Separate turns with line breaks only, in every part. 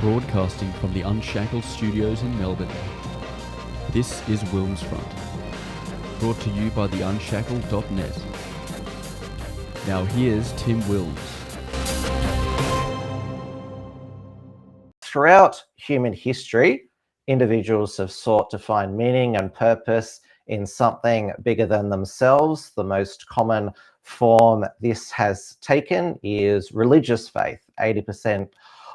broadcasting from the Unshackled studios in Melbourne. This is WilmsFront, brought to you by the Unshackled.net. Now here's Tim Wilms.
Throughout human history, individuals have sought to find meaning and purpose in something bigger than themselves. The most common form this has taken is religious faith. 80%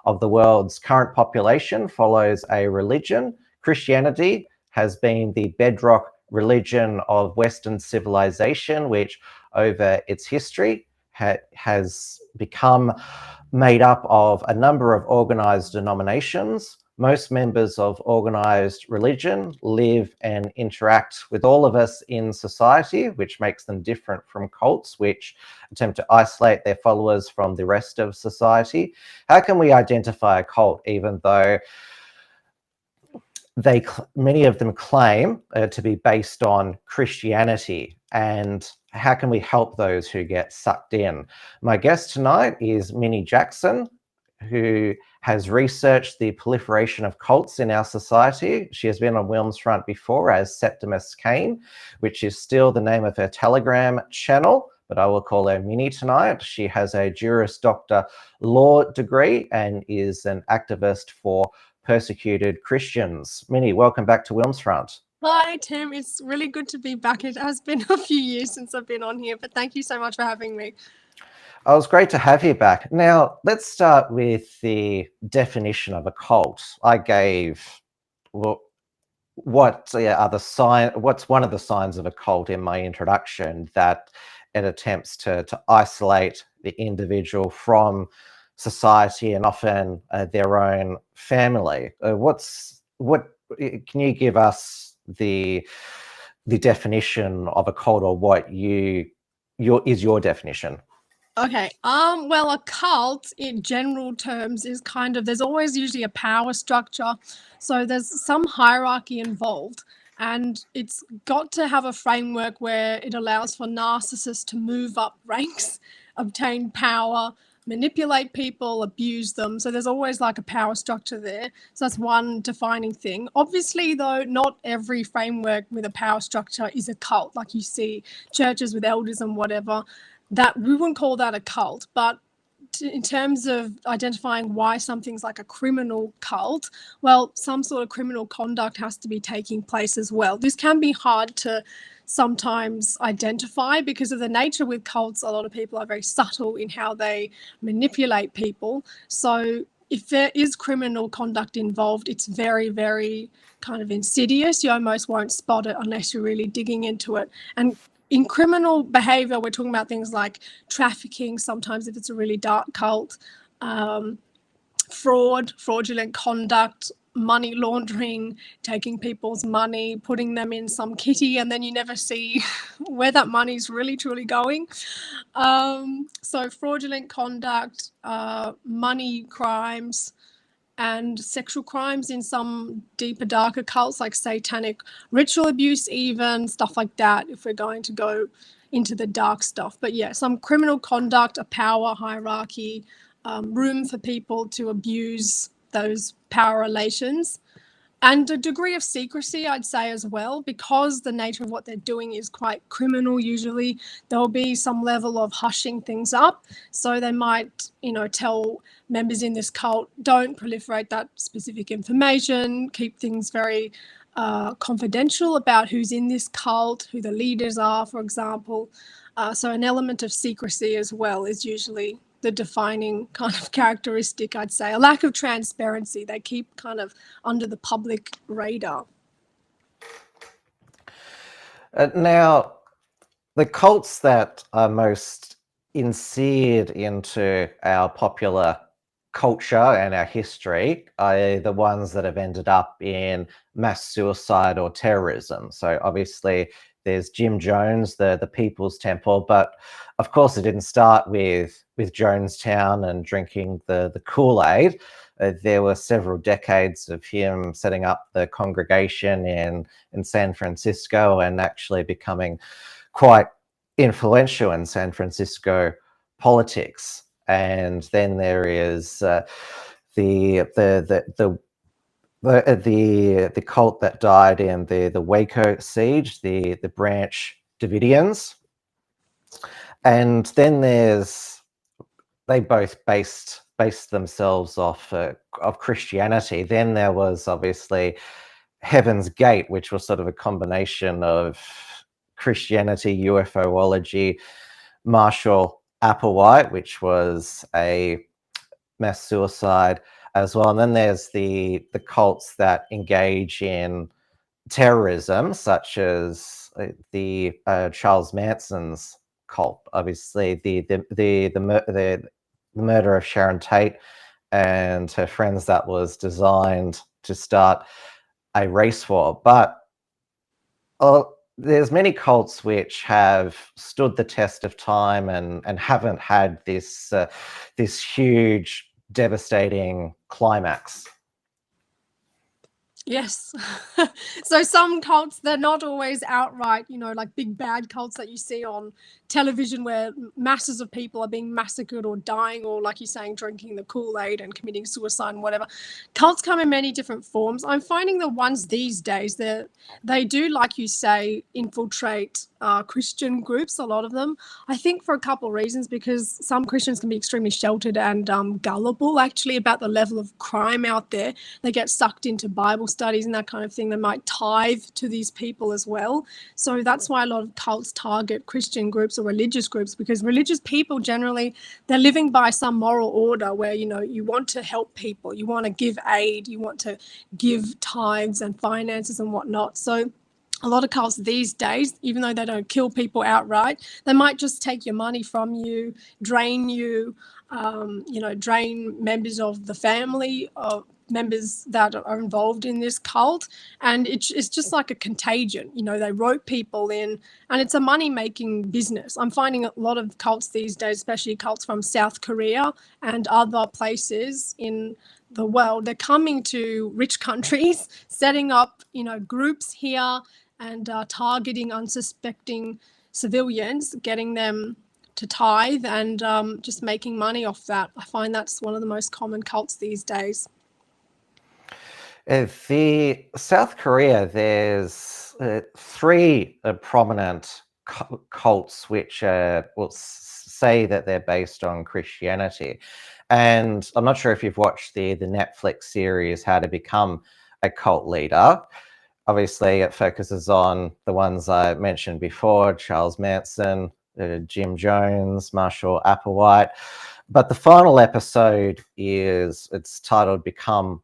of the world's current population follows a religion. Christianity has been the bedrock religion of Western civilization, which over its history has become made up of a number of organized denominations. Most members of organized religion live and interact with all of us in society, which makes them different from cults, which attempt to isolate their followers from the rest of society. How can we identify a cult, even though many of them claim to be based on Christianity? And how can we help those who get sucked in? My guest tonight is Minny Jackson, who has researched the proliferation of cults in our society. She has been on WilmsFront before as Septimus Cain, which is still the name of her Telegram channel, but I will call her Minny tonight. She has a Juris Doctor law degree and is an activist for persecuted Christians. Minny, welcome back to WilmsFront.
Hi, Tim. It's really good to be back. It has been a few years since I've been on here, but thank you so much for having me.
Oh, it's great to have you back. Now, let's start with the definition of a cult. I gave what's one of the signs of a cult in my introduction, that it attempts to isolate the individual from society and often their own family. Can you give us the definition of a cult, or what is your definition?
Okay. Well, a cult in general terms is there's always usually a power structure. So there's some hierarchy involved, and it's got to have a framework where it allows for narcissists to move up ranks, obtain power, manipulate people, abuse them. So there's always like a power structure there. So that's one defining thing. Obviously, though, not every framework with a power structure is a cult. Like you see churches with elders and whatever, that we wouldn't call that a cult. But in terms of identifying why something's like a criminal cult, well, some sort of criminal conduct has to be taking place as well. This can be hard to sometimes identify because of the nature with cults. A lot of people are very subtle in how they manipulate people. So if there is criminal conduct involved, it's very, very kind of insidious. You almost won't spot it unless you're really digging into it. And in criminal behavior, we're talking about things like trafficking, sometimes if it's a really dark cult, fraudulent conduct, money laundering, taking people's money, putting them in some kitty, and then you never see where that money's really truly going. So fraudulent conduct, money crimes, and sexual crimes in some deeper, darker cults, like satanic ritual abuse, even stuff like that, if we're going to go into the dark stuff. But yeah, some criminal conduct, a power hierarchy, room for people to abuse those power relations, and a degree of secrecy, I'd say, as well, because the nature of what they're doing is quite criminal. Usually there'll be some level of hushing things up. So they might, tell members in this cult, don't proliferate that specific information, keep things very confidential about who's in this cult, who the leaders are, for example. So an element of secrecy as well is usually the defining kind of characteristic, I'd say. A lack of transparency. They keep kind of under the public radar.
Now, the cults that are most inseared into our popular culture and our history are the ones that have ended up in mass suicide or terrorism. So obviously there's Jim Jones, the People's Temple, but of course it didn't start with Jonestown and drinking the Kool-Aid. There were several decades of him setting up the congregation in San Francisco and actually becoming quite influential in San Francisco politics. And then there is the cult that died in the Waco siege, the Branch Davidians, and then they both based themselves off of Christianity. Then there was obviously Heaven's Gate, which was sort of a combination of Christianity, UFOlogy, Marshall Applewhite, which was a mass suicide as well. And then there's the cults that engage in terrorism, such as the Charles Manson's cult. Obviously, the murder of Sharon Tate and her friends, that was designed to start a race war. But there's many cults which have stood the test of time and haven't had this this huge, devastating climax.
Yes. So some cults, they're not always outright, like big bad cults that you see on television where masses of people are being massacred or dying, or like you're saying, drinking the Kool-Aid and committing suicide and whatever. Cults come in many different forms. I'm finding the ones these days, they do, like you say, infiltrate Christian groups, a lot of them. I think for a couple of reasons, because some Christians can be extremely sheltered and gullible, actually, about the level of crime out there. They get sucked into Bible studies and that kind of thing. They might tithe to these people as well. So that's why a lot of cults target Christian groups or religious groups, because religious people generally, they're living by some moral order where, you want to help people, you want to give aid, you want to give tithes and finances and whatnot. So a lot of cults these days, even though they don't kill people outright, they might just take your money from you, drain you, drain members of the family, members that are involved in this cult. And it's just like a contagion. They rope people in, and it's a money-making business. I'm finding a lot of cults these days, especially cults from South Korea and other places in the world, they're coming to rich countries, setting up, groups here, and targeting unsuspecting civilians, getting them to tithe, and just making money off that. I find that's one of the most common cults these days.
The South Korea, there's three prominent cults which will say that they're based on Christianity. And I'm not sure if you've watched the Netflix series How to Become a Cult Leader. Obviously, it focuses on the ones I mentioned before: Charles Manson, Jim Jones, Marshall Applewhite. But the final episode it's titled Become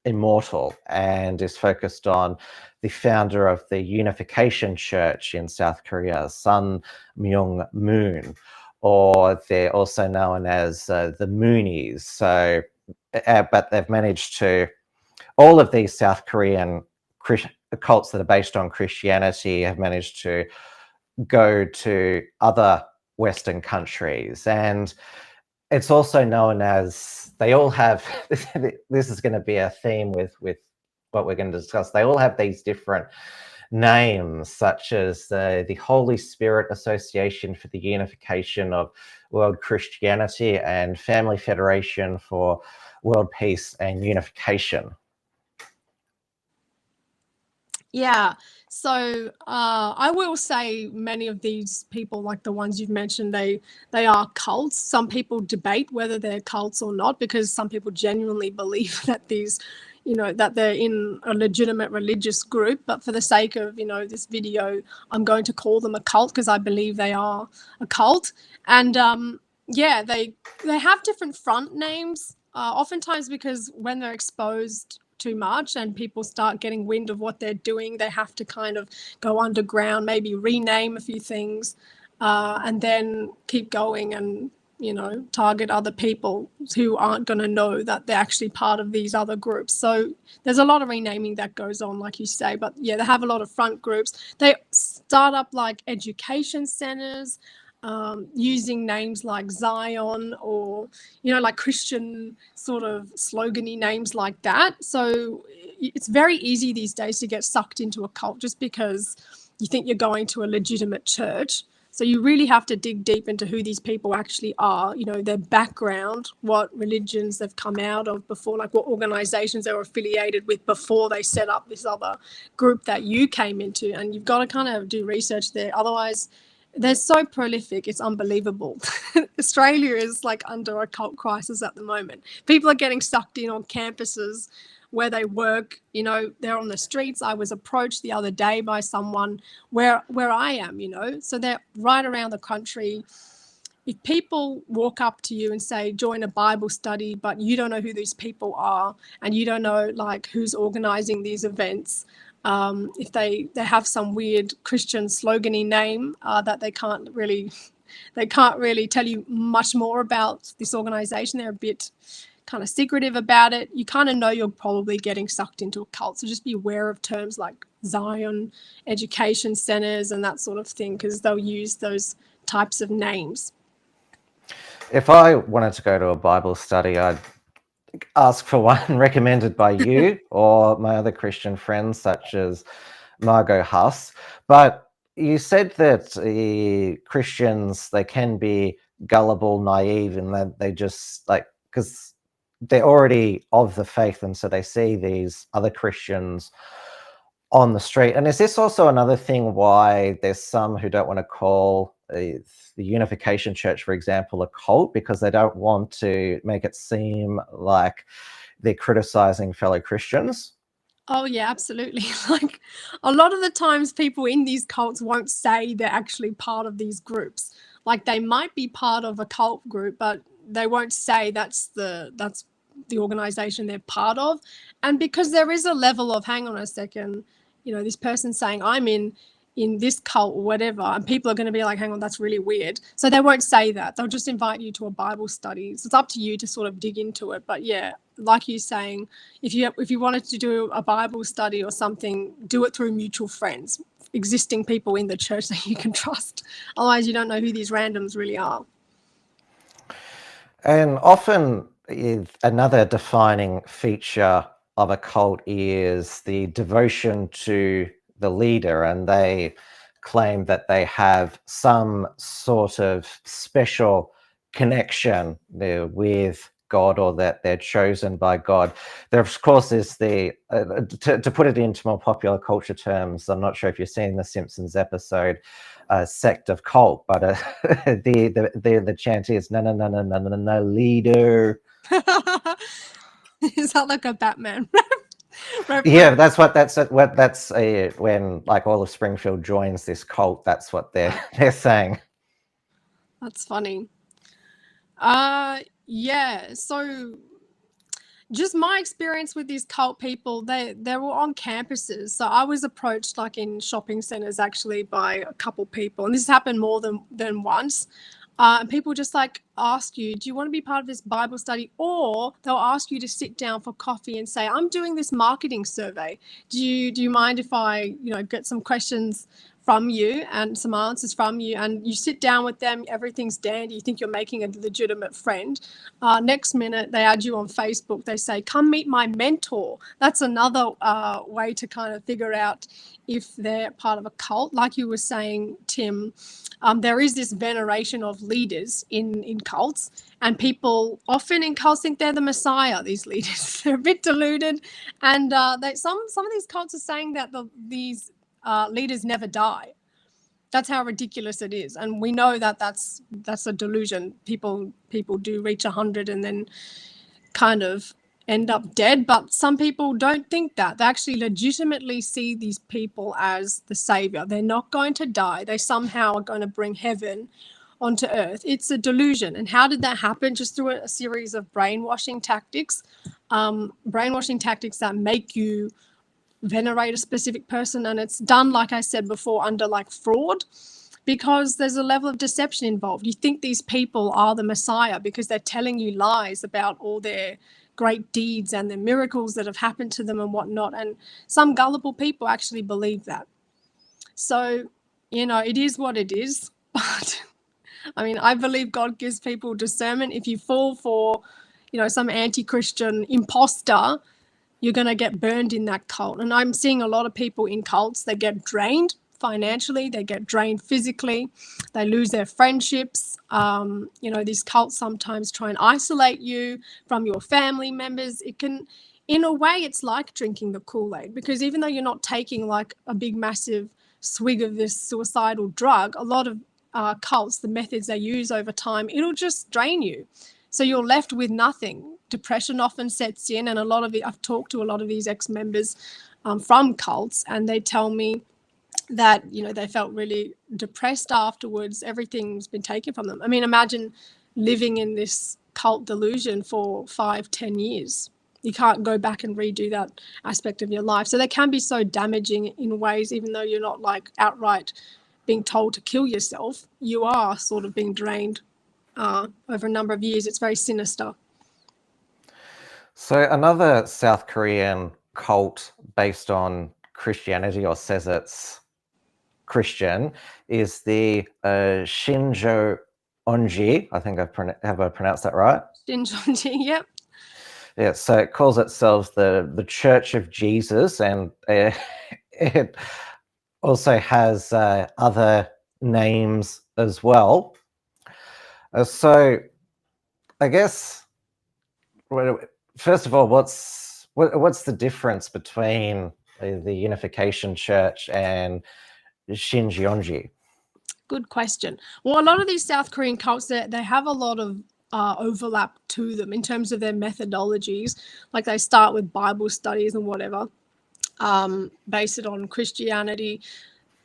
Immortal, and is focused on the founder of the Unification Church in South Korea, Sun Myung Moon, or they're also known as the Moonies. So, but they've managed to, all of these South Korean cults that are based on Christianity have managed to go to other Western countries. And it's also known as, they all have, this is going to be a theme with what we're going to discuss. They all have these different names, such as the Holy Spirit Association for the Unification of World Christianity and Family Federation for World Peace and Unification.
Yeah. So I will say many of these people, like the ones you've mentioned, they are cults. Some people debate whether they're cults or not, because some people genuinely believe that these, that they're in a legitimate religious group. But for the sake of, this video, I'm going to call them a cult because I believe they are a cult. And yeah, they have different front names, oftentimes because when they're exposed too much and people start getting wind of what they're doing, they have to kind of go underground, maybe rename a few things, and then keep going and target other people who aren't going to know that they're actually part of these other groups. So there's a lot of renaming that goes on, like you say. But yeah, they have a lot of front groups. They start up like education centers, using names like Zion, or like Christian sort of slogany names like that. So it's very easy these days to get sucked into a cult just because you think you're going to a legitimate church. So you really have to dig deep into who these people actually are, you know, their background, what religions they've come out of before, like what organizations they were affiliated with before they set up this other group that you came into. And you've got to kind of do research there. Otherwise, they're so prolific, it's unbelievable. Australia is like under a cult crisis at the moment. People are getting sucked in on campuses where they work, you know, they're on the streets. I was approached the other day by someone where I am, you know, so they're right around the country. If people walk up to you and say, join a Bible study, but you don't know who these people are and you don't know like who's organizing these events, if they have some weird Christian slogany name that they can't really tell you much more about this organization, they're a bit kind of secretive about it, you kind of know you're probably getting sucked into a cult. So just be aware of terms like Zion education centers and that sort of thing, because they'll use those types of names.
If I wanted to go to a Bible study, I'd ask for one recommended by you or my other Christian friends, such as Margot Huss. But you said that Christians, they can be gullible, naive, and that they just like, because they're already of the faith, and so they see these other Christians on the street. And is this also another thing why there's some who don't want to call the Unification Church, for example, a cult, because they don't want to make it seem like they're criticizing fellow Christians?
Oh yeah, absolutely. Like a lot of the times people in these cults won't say they're actually part of these groups. Like they might be part of a cult group, but they won't say that's the organization they're part of. And because there is a level of, hang on a second, you know, this person saying I'm in this cult or whatever, and people are going to be like, hang on, that's really weird. So they won't say that. They'll just invite you to a Bible study. So it's up to you to sort of dig into it. But yeah, like you're saying, if you wanted to do a Bible study or something, do it through mutual friends, existing people in the church that you can trust. Otherwise, you don't know who these randoms really are.
And often another defining feature of a cult is the devotion to the leader, and they claim that they have some sort of special connection with God, or that they're chosen by God. There, of course, is the, to put it into more popular culture terms, I'm not sure if you've seen the Simpsons episode, sect of cult, but the chant is no, no, no, no, no, no, no, leader.
Is that like a Batman?
Yeah, that's when like all of Springfield joins this cult, that's what they're saying.
That's funny. Yeah, so just my experience with these cult people, they were on campuses. So I was approached like in shopping centers actually by a couple people, and this happened more than once. And people just like ask you, do you want to be part of this Bible study? Or they'll ask you to sit down for coffee and say, I'm doing this marketing survey. Do you mind if I, you know, get some questions from you and some answers from you? And you sit down with them, everything's dandy, you think you're making a legitimate friend. Next minute, they add you on Facebook. They say, come meet my mentor. That's another way to kind of figure out if they're part of a cult. Like you were saying, Tim, there is this veneration of leaders in cults, and people often in cults think they're the Messiah, these leaders. They're a bit deluded, and some of these cults are saying that these leaders never die. That's how ridiculous it is, and we know that that's a delusion. People do reach 100 and then kind of end up dead, but some people don't think that. They actually legitimately see these people as the savior. They're not going to die. They somehow are going to bring heaven onto earth. It's a delusion. And how did that happen? Just through a series of brainwashing tactics that make you venerate a specific person. And it's done, like I said before, under like fraud, because there's a level of deception involved. You think these people are the Messiah because they're telling you lies about all their great deeds and the miracles that have happened to them and whatnot. And some gullible people actually believe that. So, you know, it is what it is. But I mean, I believe God gives people discernment. If you fall for, you know, some anti-Christian imposter, you're going to get burned in that cult. And I'm seeing a lot of people in cults, they get drained financially, they get drained physically, they lose their friendships. These cults sometimes try and isolate you from your family members. It can, in a way, it's like drinking the Kool-Aid, because even though you're not taking like a big massive swig of this suicidal drug, a lot of cults, the methods they use over time, it'll just drain you. So you're left with nothing. Depression often sets in, and I've talked to a lot of these ex-members from cults, and they tell me that, they felt really depressed afterwards. Everything's been taken from them. I mean, imagine living in this cult delusion for 5-10 years. You can't go back and redo that aspect of your life. So they can be so damaging in ways, even though you're not like outright being told to kill yourself, you are sort of being drained over a number of years. It's very sinister.
So another South Korean cult based on Christianity, or says it's Christian, is the Shinjo Onji. I think have I pronounced that right?
Shinjonji, yep.
Yeah, so it calls itself the Church of Jesus, and it also has other names as well. So I guess, first of all, what's the difference between the Unification Church and Shinjeonji?
Good question. Well, a lot of these South Korean cults, they have a lot of overlap to them in terms of their methodologies. Like they start with Bible studies and whatever, base it on Christianity.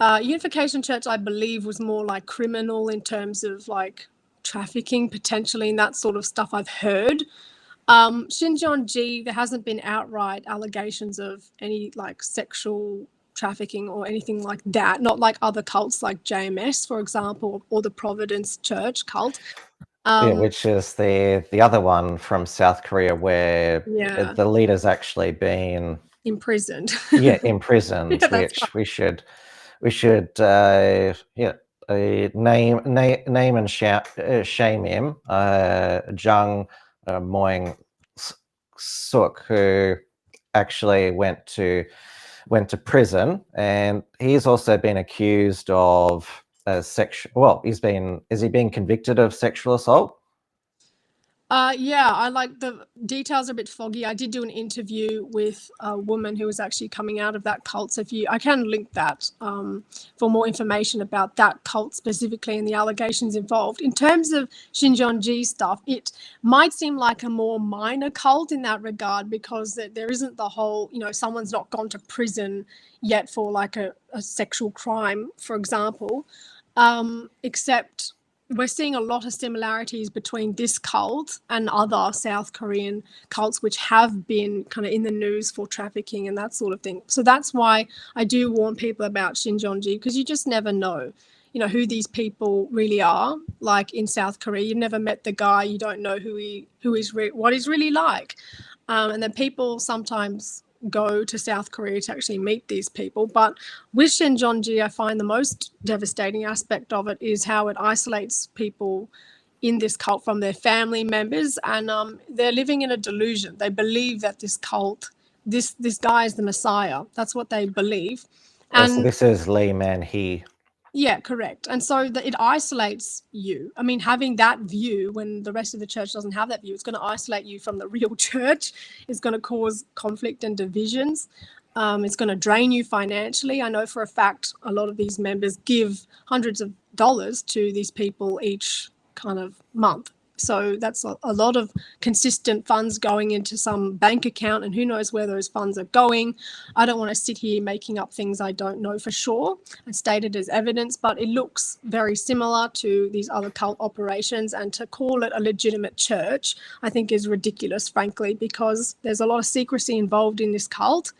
Unification Church, I believe, was more like criminal in terms of like trafficking potentially, and that sort of stuff I've heard. Shinjeonji, there hasn't been outright allegations of any like sexual trafficking or anything like that, not like other cults like JMS, for example, or the Providence Church cult.
Which is the other one from South Korea, where the leader's actually been
imprisoned.
Imprisoned, which we should name and shame him, Jung Moing Suk, who actually went to prison, and he's also been accused of has he been convicted of sexual assault?
Yeah, I like the details are a bit foggy. I did do an interview with a woman who was actually coming out of that cult. So I can link that for more information about that cult specifically and the allegations involved. In terms of Shinjeonji stuff, it might seem like a more minor cult in that regard, because there isn't the whole, someone's not gone to prison yet for like a sexual crime, for example, except we're seeing a lot of similarities between this cult and other South Korean cults which have been kind of in the news for trafficking and that sort of thing. So that's why I do warn people about Shinjeonji, because you just never know, who these people really are. Like in South Korea, you've never met the guy, you don't know what he's really like. And then people sometimes go to South Korea to actually meet these people. But with Shinjeonji, I find the most devastating aspect of it is how it isolates people in this cult from their family members, and they're living in a delusion. They believe that this cult, this guy is the Messiah. That's what they believe. And
so this is Lee Man-hee.
Yeah, correct. And so it isolates you. I mean, having that view when the rest of the church doesn't have that view, it's going to isolate you from the real church. It's going to cause conflict and divisions. It's going to drain you financially. I know for a fact a lot of these members give hundreds of dollars to these people each kind of month. So that's a lot of consistent funds going into some bank account, and who knows where those funds are going. I don't want to sit here making up things I don't know for sure and state it as evidence, but it looks very similar to these other cult operations, and to call it a legitimate church, I think is ridiculous, frankly, because there's a lot of secrecy involved in this cult.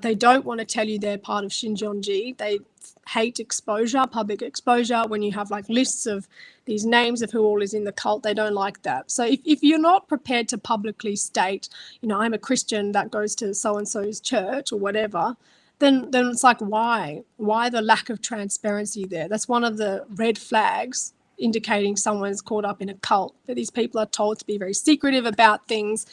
They don't want to tell you they're part of Shinjeonji. They hate exposure, public exposure. When you have like lists of these names of who all is in the cult, they don't like that. So if you're not prepared to publicly state, I'm a Christian that goes to so-and-so's church or whatever, then it's like, why the lack of transparency there? That's one of the red flags indicating someone's caught up in a cult, that these people are told to be very secretive about things.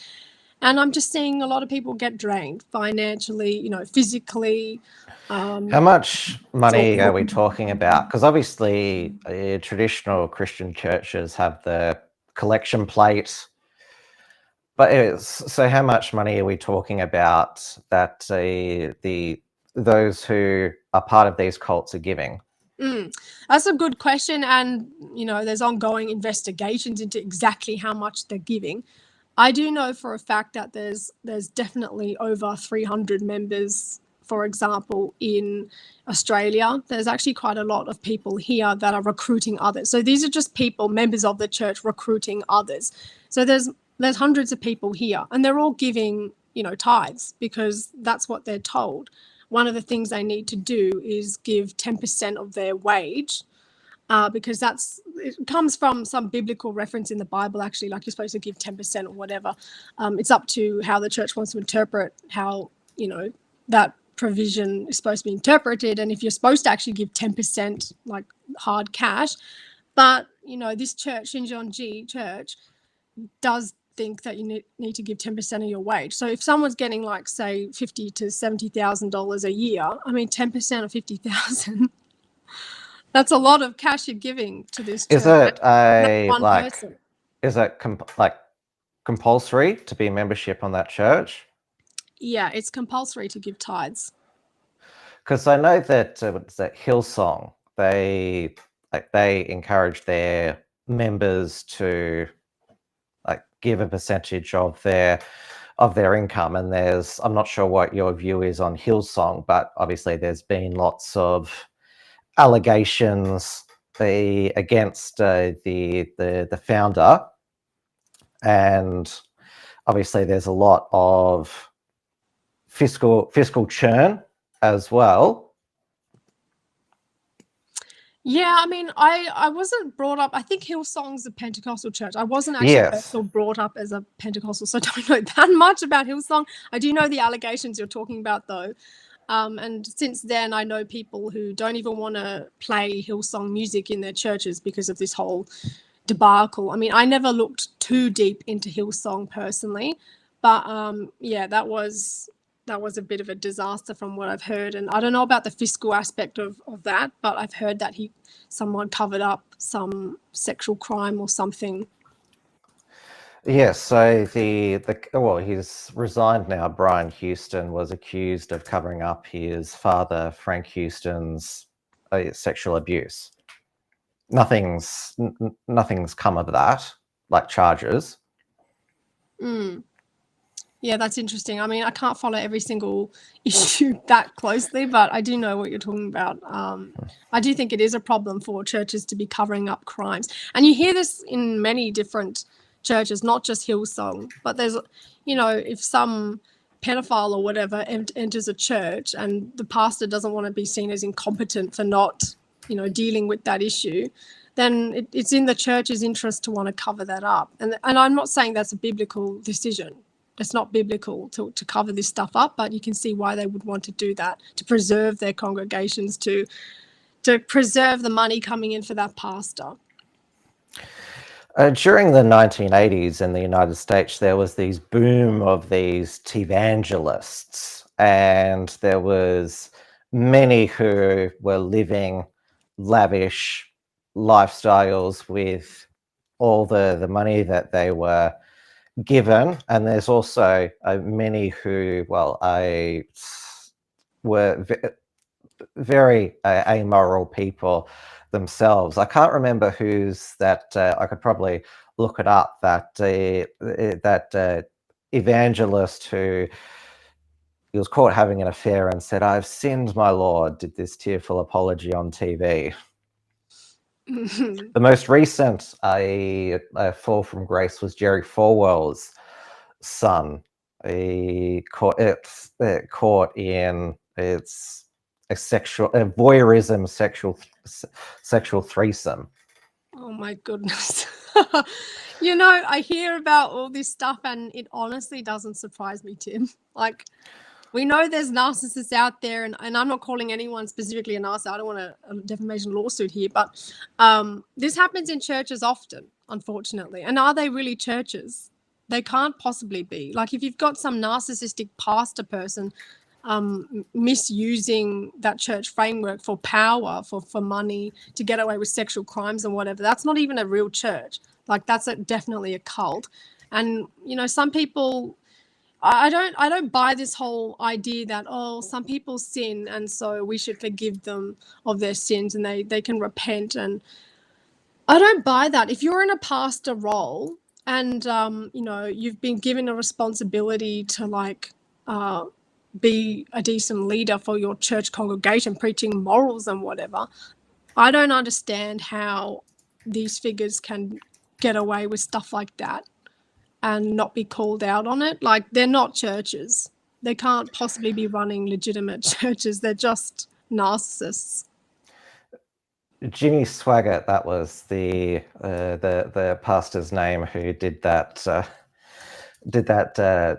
And I'm just seeing a lot of people get drained financially, you know, physically.
How much money are we talking about? Because obviously traditional Christian churches have the collection plate. But so how much money are we talking about that those who are part of these cults are giving?
That's a good question. And, you know, there's ongoing investigations into exactly how much they're giving. I do know for a fact that there's definitely over 300 members, for example, in Australia. There's actually quite a lot of people here that are recruiting others. So these are just people, members of the church, recruiting others. So there's hundreds of people here, and they're all giving, you know, tithes because that's what they're told. One of the things they need to do is give 10% of their wage, because it comes from some biblical reference in the Bible, actually, like you're supposed to give 10% or whatever. It's up to how the church wants to interpret how, you know, that provision is supposed to be interpreted, and if you're supposed to actually give 10% like hard cash. But, you know, this church, Shinjeonji Church, does think that you need to give 10% of your wage. So if someone's getting like, say, $50,000 to $70,000 a year, I mean, 10% of 50,000, that's a lot of cash you're giving to this church.
Is it
person.
Is it compulsory to be a membership on that church?
Yeah, it's compulsory to give tithes.
Because I know that Hillsong, they encourage their members to give a percentage of their income, and I'm not sure what your view is on Hillsong, but obviously there's been lots of allegations against the founder, and obviously there's a lot of fiscal churn as well.
Yeah, I mean, I wasn't brought up. I think Hillsong's a Pentecostal church. I wasn't actually brought up as a Pentecostal, so I don't know that much about Hillsong. I do know the allegations you're talking about, though. And since then, I know people who don't even want to play Hillsong music in their churches because of this whole debacle. I mean, I never looked too deep into Hillsong personally, but yeah, that was a bit of a disaster from what I've heard. And I don't know about the fiscal aspect of that, but I've heard that someone covered up some sexual crime or something.
Yes, so he's resigned now. Brian Houston was accused of covering up his father, Frank Houston's sexual abuse. Nothing's come of that, like charges.
Yeah, that's interesting. I mean, I can't follow every single issue that closely, but I do know what you're talking about. I do think it is a problem for churches to be covering up crimes. And you hear this in many different churches, not just Hillsong, but there's, you know, if some pedophile or whatever enters a church and the pastor doesn't want to be seen as incompetent for not, you know, dealing with that issue, then it's in the church's interest to want to cover that up. And I'm not saying that's a biblical decision. It's not biblical to cover this stuff up, but you can see why they would want to do that, to preserve their congregations, to preserve the money coming in for that pastor.
During the 1980s in the United States, there was these boom of these televangelists, and there was many who were living lavish lifestyles with all the money that they were given. And there's also many who, were very amoral people themselves. I can't remember who's that. I could probably look it up. That evangelist who he was caught having an affair and said, "I've sinned, my Lord," did this tearful apology on TV. The most recent fall from grace was Jerry Falwell's son. He caught in a voyeurism sexual threesome.
Oh my goodness. You know, I hear about all this stuff and it honestly doesn't surprise me, Tim. Like, we know there's narcissists out there, and I'm not calling anyone specifically a narcissist. I don't want a defamation lawsuit here, but this happens in churches often, unfortunately. And are they really churches? They can't possibly be. Like, if you've got some narcissistic pastor person misusing that church framework for power, for money, to get away with sexual crimes and whatever, that's not even a real church. Like, that's definitely a cult. And, you know, some people, I don't buy this whole idea that, oh, some people sin and so we should forgive them of their sins and they can repent. And I don't buy that. If you're in a pastor role and, you know, you've been given a responsibility to, like, be a decent leader for your church congregation, preaching morals and whatever, I don't understand how these figures can get away with stuff like that and not be called out on it. Like, they're not churches. They can't possibly be running legitimate churches. They're just narcissists.
Jimmy Swaggart, that was the pastor's name who did that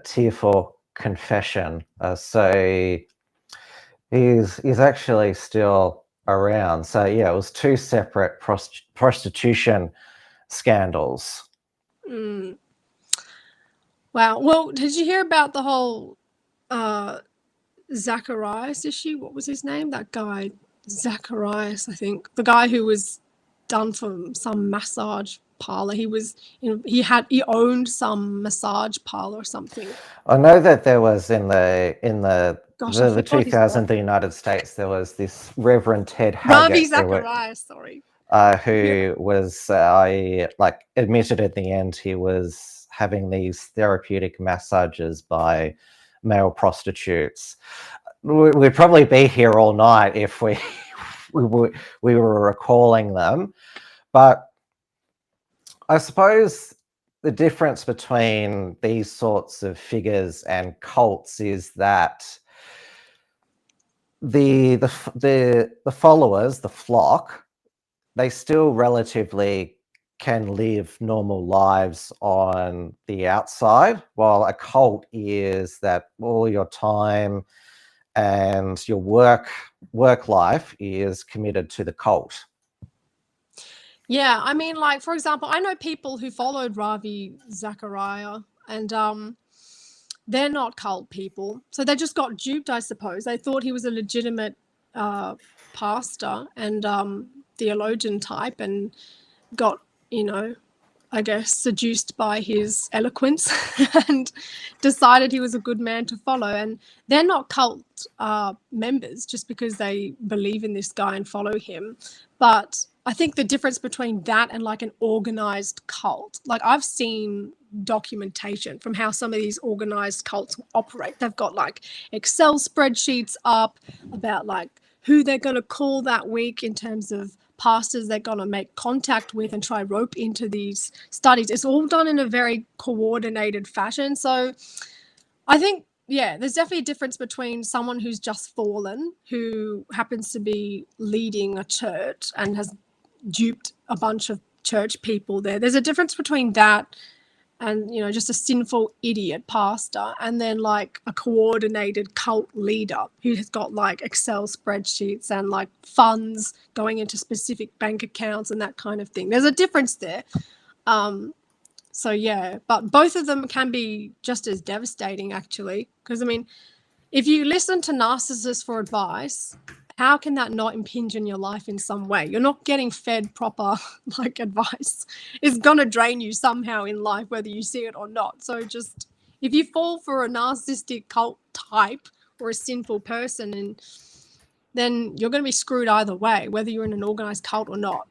tearful confession. So he's actually still around. So yeah, it was two separate prostitution scandals.
Mm. Wow. Well, did you hear about the whole Zacharias issue? What was his name? That guy, Zacharias, I think. The guy who was done for some massage parlor. He was, you know, he owned some massage parlor or something.
I know that there was in the
Gosh,
the 2000, the United States, there was this Reverend Ted Haggett,
Ravi Zacharias, sorry,
who was like admitted at the end he was having these therapeutic massages by male prostitutes. We'd probably be here all night if we were recalling them, but I suppose the difference between these sorts of figures and cults is that the followers, the flock, they still relatively can live normal lives on the outside, while a cult is that all your time and your work life is committed to the cult.
Yeah, I mean, like, for example, I know people who followed Ravi Zachariah, and they're not cult people. So they just got duped, I suppose. They thought he was a legitimate pastor and theologian type, and got, you know, I guess, seduced by his eloquence and decided he was a good man to follow. And they're not cult members just because they believe in this guy and follow him. But I think the difference between that and like an organized cult, like, I've seen documentation from how some of these organized cults operate. They've got like Excel spreadsheets up about like who they're going to call that week in terms of pastors they're going to make contact with and try rope into these studies. It's all done in a very coordinated fashion. So I think, yeah, there's definitely a difference between someone who's just fallen, who happens to be leading a church and has duped a bunch of church people there. There's a difference between that and, you know, just a sinful idiot pastor, and then like a coordinated cult leader who has got like Excel spreadsheets and like funds going into specific bank accounts and that kind of thing. There's a difference there. So yeah, but both of them can be just as devastating, actually, because I mean, if you listen to narcissists for advice, how can that not impinge on your life in some way? You're not getting fed proper like advice. It's gonna drain you somehow in life, whether you see it or not. So just, if you fall for a narcissistic cult type or a sinful person, and then you're gonna be screwed either way, whether you're in an organized cult or not.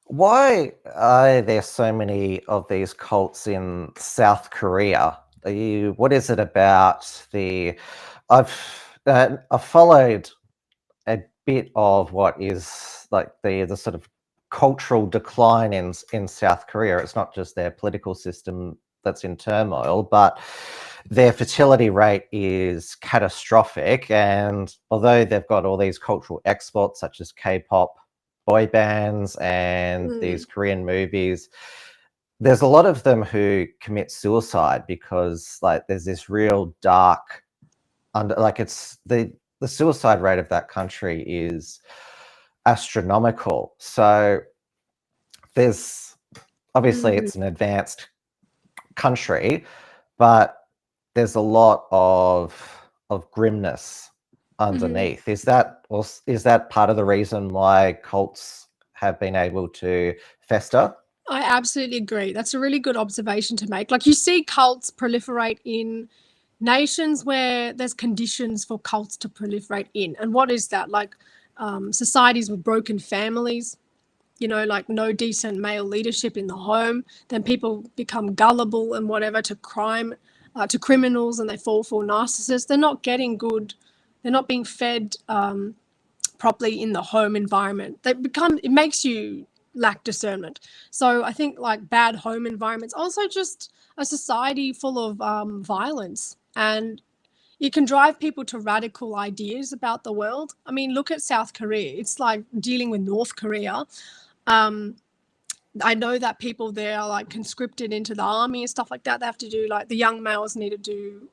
Why are there so many of these cults in South Korea? What is it about the? I've followed a bit of what is like the sort of cultural decline in South Korea. It's not just their political system that's in turmoil, but their fertility rate is catastrophic. And although they've got all these cultural exports such as K-pop, boy bands, and these Korean movies, there's a lot of them who commit suicide because like there's this real dark like it's the suicide rate of that country is astronomical. So there's obviously it's an advanced country, but there's a lot of grimness underneath. Is that part of the reason why cults have been able to fester?
I absolutely agree. That's a really good observation to make. Like, you see cults proliferate in nations where there's conditions for cults to proliferate in. And what is that? Like, societies with broken families, you know, like no decent male leadership in the home, then people become gullible and whatever to crime, to criminals, and they fall for narcissists. They're not getting good, they're not being fed properly in the home environment. It makes you lack discernment. So I think like bad home environments, also just a society full of violence, and it can drive people to radical ideas about the world. I mean, look at South Korea. It's like dealing with North Korea. I know that people there are like conscripted into the army and stuff like that. They have to do, like, the young males need to do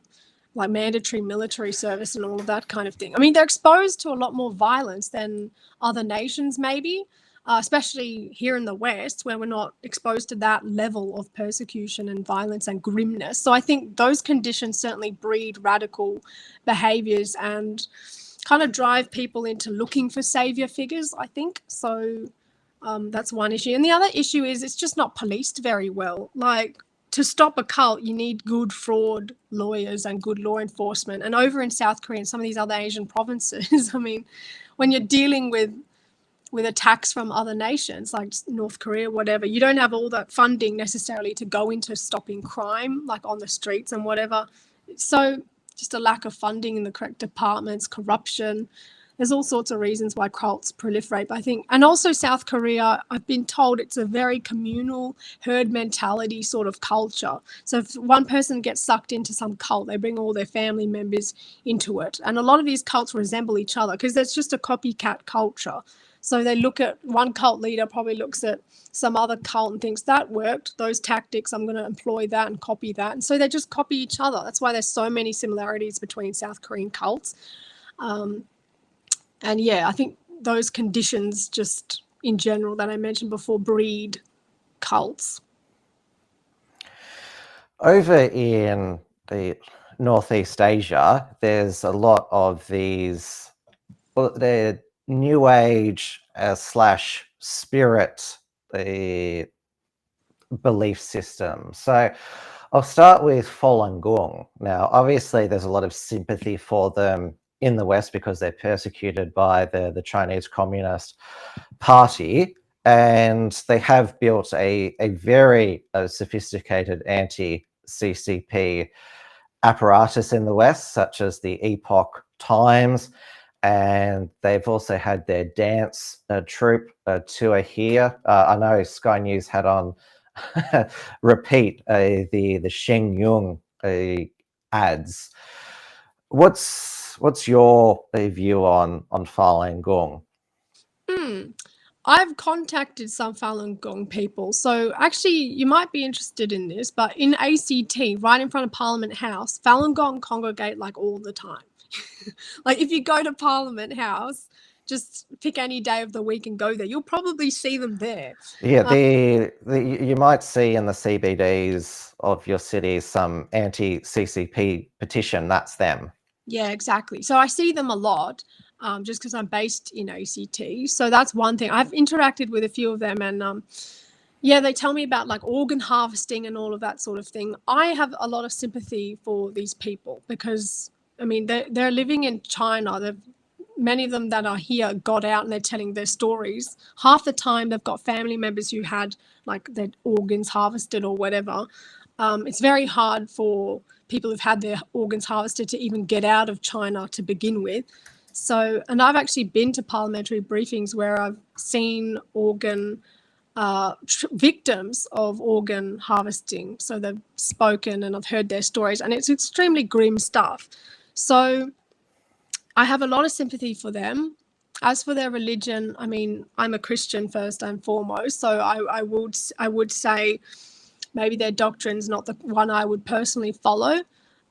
like mandatory military service and all of that kind of thing. I mean, they're exposed to a lot more violence than other nations, maybe, especially here in the West, where we're not exposed to that level of persecution and violence and grimness. So I think those conditions certainly breed radical behaviors and kind of drive people into looking for savior figures, I think. So that's one issue. And the other issue is it's just not policed very well. Like, to stop a cult, you need good fraud lawyers and good law enforcement. And over in South Korea and some of these other Asian provinces, I mean, when you're dealing with attacks from other nations like North Korea, whatever, you don't have all that funding necessarily to go into stopping crime, like on the streets and whatever. So just a lack of funding in the correct departments, corruption. There's all sorts of reasons why cults proliferate, I think. And also South Korea, I've been told it's a very communal herd mentality sort of culture. So if one person gets sucked into some cult, they bring all their family members into it. And a lot of these cults resemble each other because there's just a copycat culture. So they look at one cult leader, probably looks at some other cult and thinks that worked, those tactics, I'm going to employ that and copy that. And so they just copy each other. That's why there's so many similarities between South Korean cults. And yeah, I think those conditions just in general that I mentioned before breed cults.
Over in the Northeast Asia, there's a lot of these, well, they're new age slash spirit belief system. So I'll start with Falun Gong. Now, obviously, there's a lot of sympathy for them in the West because they're persecuted by the Chinese Communist Party, and they have built a very sophisticated anti-CCP apparatus in the West, such as the Epoch Times, and they've also had their dance troupe tour here. I know Sky News had on repeat the Sheng Yung ads. What's your view on Falun Gong?
I've contacted some Falun Gong people. So actually, you might be interested in this, but in ACT, right in front of Parliament House, Falun Gong congregate like all the time. Like, if you go to Parliament House, just pick any day of the week and go there, you'll probably see them there.
Yeah, you might see in the CBDs of your city some anti-CCP petition. That's them.
Yeah, exactly. So I see them a lot, just because I'm based in ACT. So that's one thing. I've interacted with a few of them, and yeah, they tell me about like organ harvesting and all of that sort of thing. I have a lot of sympathy for these people because, I mean, they're living in China. Many of them that are here got out and they're telling their stories. Half the time they've got family members who had like their organs harvested or whatever. It's very hard for people who've had their organs harvested to even get out of China to begin with. So, and I've actually been to parliamentary briefings where I've seen victims of organ harvesting. So they've spoken and I've heard their stories, and it's extremely grim stuff. So I have a lot of sympathy for them. As for their religion, I mean, I'm a Christian first and foremost, so I would say maybe their doctrine's not the one I would personally follow.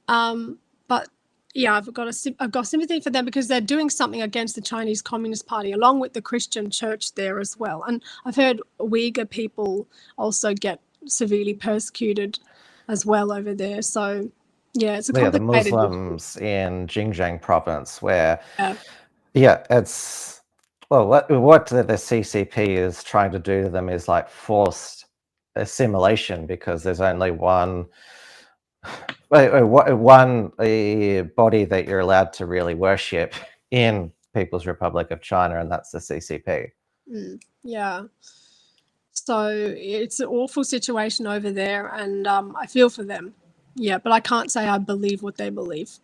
But yeah, I've got sympathy for them because they're doing something against the Chinese Communist Party, along with the Christian church there as well. And I've heard Uyghur people also get severely persecuted. as well over there. So yeah, it's a
Yeah, the
complicated issue.
Muslims in Xinjiang province, where
Yeah.
yeah, it's well, what the CCP is trying to do to them is like forced assimilation, because there's only one body that you're allowed to really worship in People's Republic of China, and that's the CCP.
Yeah. So it's an awful situation over there, and I feel for them. Yeah, but I can't say I believe what they believe.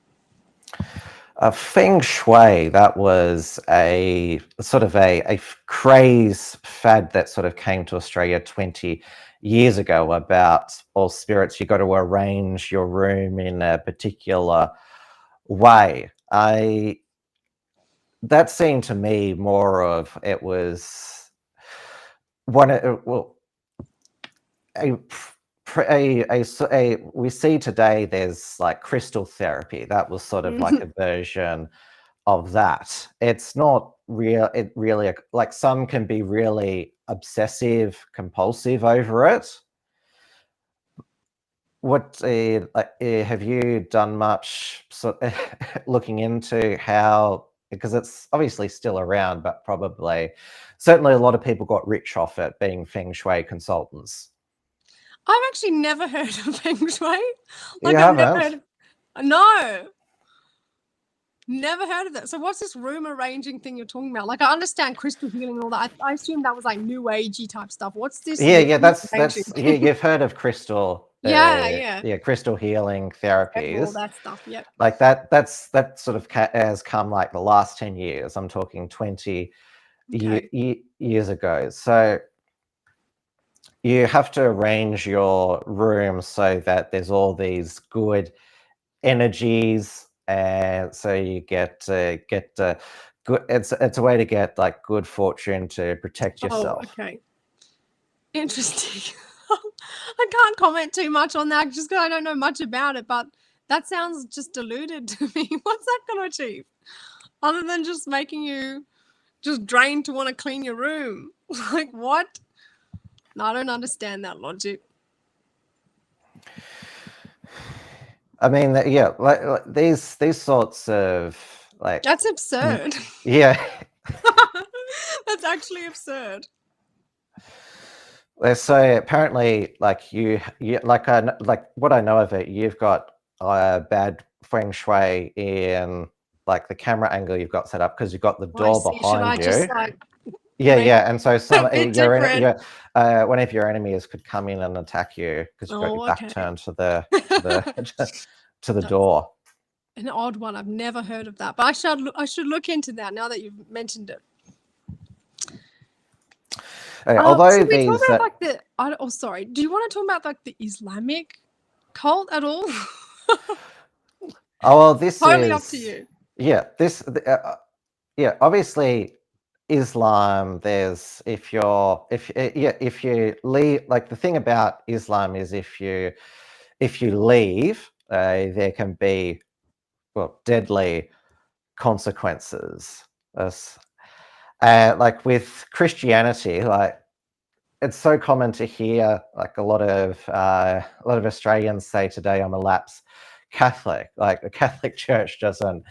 Feng Shui, that was a sort of a craze fad that sort of came to Australia 20 years ago about all spirits. You got to arrange your room in a particular way. That seemed to me more of, it was one, well, we see today there's like crystal therapy. That was sort of like a version of that. It's not real. It really, like, some can be really obsessive compulsive over it. What have you done much looking into how, because it's obviously still around, but probably certainly a lot of people got rich off it, being feng shui consultants?
I've actually never heard of feng shui.
You
I've never
haven't?
heard of, no. Never heard of that. So what's this room arranging thing you're talking about? Like, I understand crystal healing and all that. I assume that was like new agey type stuff. What's this?
Yeah, that's
arranging?
yeah, you've heard of crystal.
Yeah.
Crystal healing
All
therapies.
that stuff. Yep.
Like that sort of has come like the last 10 years. I'm talking 20 years ago. So you have to arrange your room so that there's all these good energies, and so you get good. It's a way to get like good fortune to protect yourself.
Oh, okay. Interesting. I can't comment too much on that just because I don't know much about it, but that sounds just deluded to me. What's that going to achieve? Other than just making you just drained to want to clean your room. Like, what? No, I don't understand that logic.
I mean, yeah, like these sorts of like,
That's absurd.
yeah.
That's actually absurd.
So apparently, like you like what I know of it, you've got bad feng shui in like the camera angle you've got set up, because you've got the door behind you.
Just like
yeah, and so some
different?
one of your enemies could come in and attack you because you've got your back turned to the to the door.
An odd one. I've never heard of that, but I should look into that now that you've mentioned it.
Although
we talk about like the sorry, do you want to talk about like the Islamic cult at all?
Oh well, this
totally
is
up to you.
Yeah, yeah, obviously Islam, there's if you leave, like the thing about Islam is if you leave, there can be, well, deadly consequences. Like with Christianity, like it's so common to hear like a lot of Australians say today, I'm a lapsed Catholic. Like the Catholic Church doesn't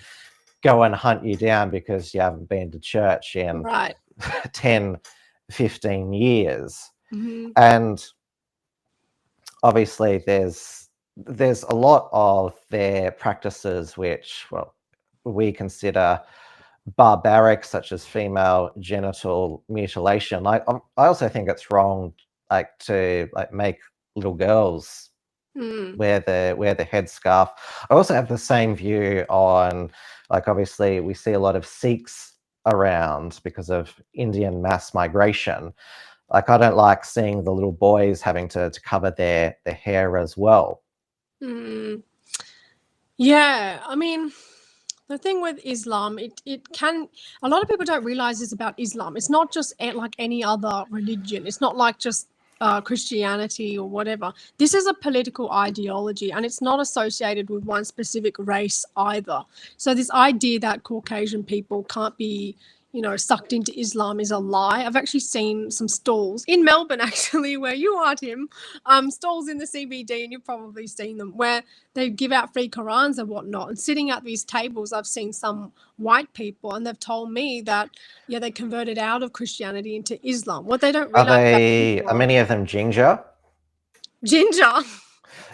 go and hunt you down because you haven't been to church in 10, 15 years. And obviously there's a lot of their practices which, well, we consider barbaric, such as female genital mutilation. Like I also think it's wrong like to like make little girls wear the headscarf. I also have the same view on, like, obviously we see a lot of Sikhs around because of Indian mass migration. Like I don't like seeing the little boys having to cover their hair as well.
Yeah, I mean, the thing with Islam, it can, a lot of people don't realize this about Islam. It's not just like any other religion. It's not like just Christianity or whatever. This is a political ideology, and it's not associated with one specific race either. So this idea that Caucasian people can't be, sucked into Islam is a lie. I've actually seen some stalls in Melbourne, actually, where you are, Tim, stalls in the CBD, and you've probably seen them, where they give out free Qurans and whatnot. And sitting at these tables, I've seen some white people, and they've told me that, they converted out of Christianity into Islam. What they don't realize
Are many of them ginger?
Ginger.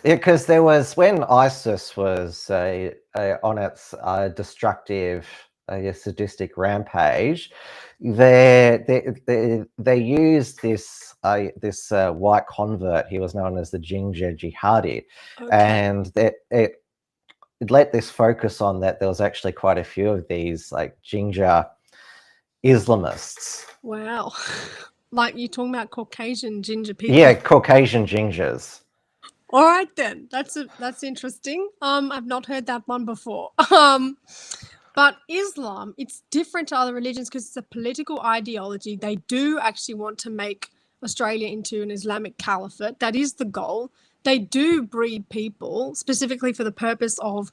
Yeah, because there was, when ISIS was on its destructive, sadistic rampage, they used this white convert. He was known as the ginger jihadi, and it let this focus on that there was actually quite a few of these like ginger Islamists.
Wow. Like you're talking about Caucasian ginger people.
Yeah, Caucasian gingers.
All right then, that's interesting. I've not heard that one before. But Islam, it's different to other religions because it's a political ideology. They do actually want to make Australia into an Islamic caliphate. That is the goal. They do breed people specifically for the purpose of,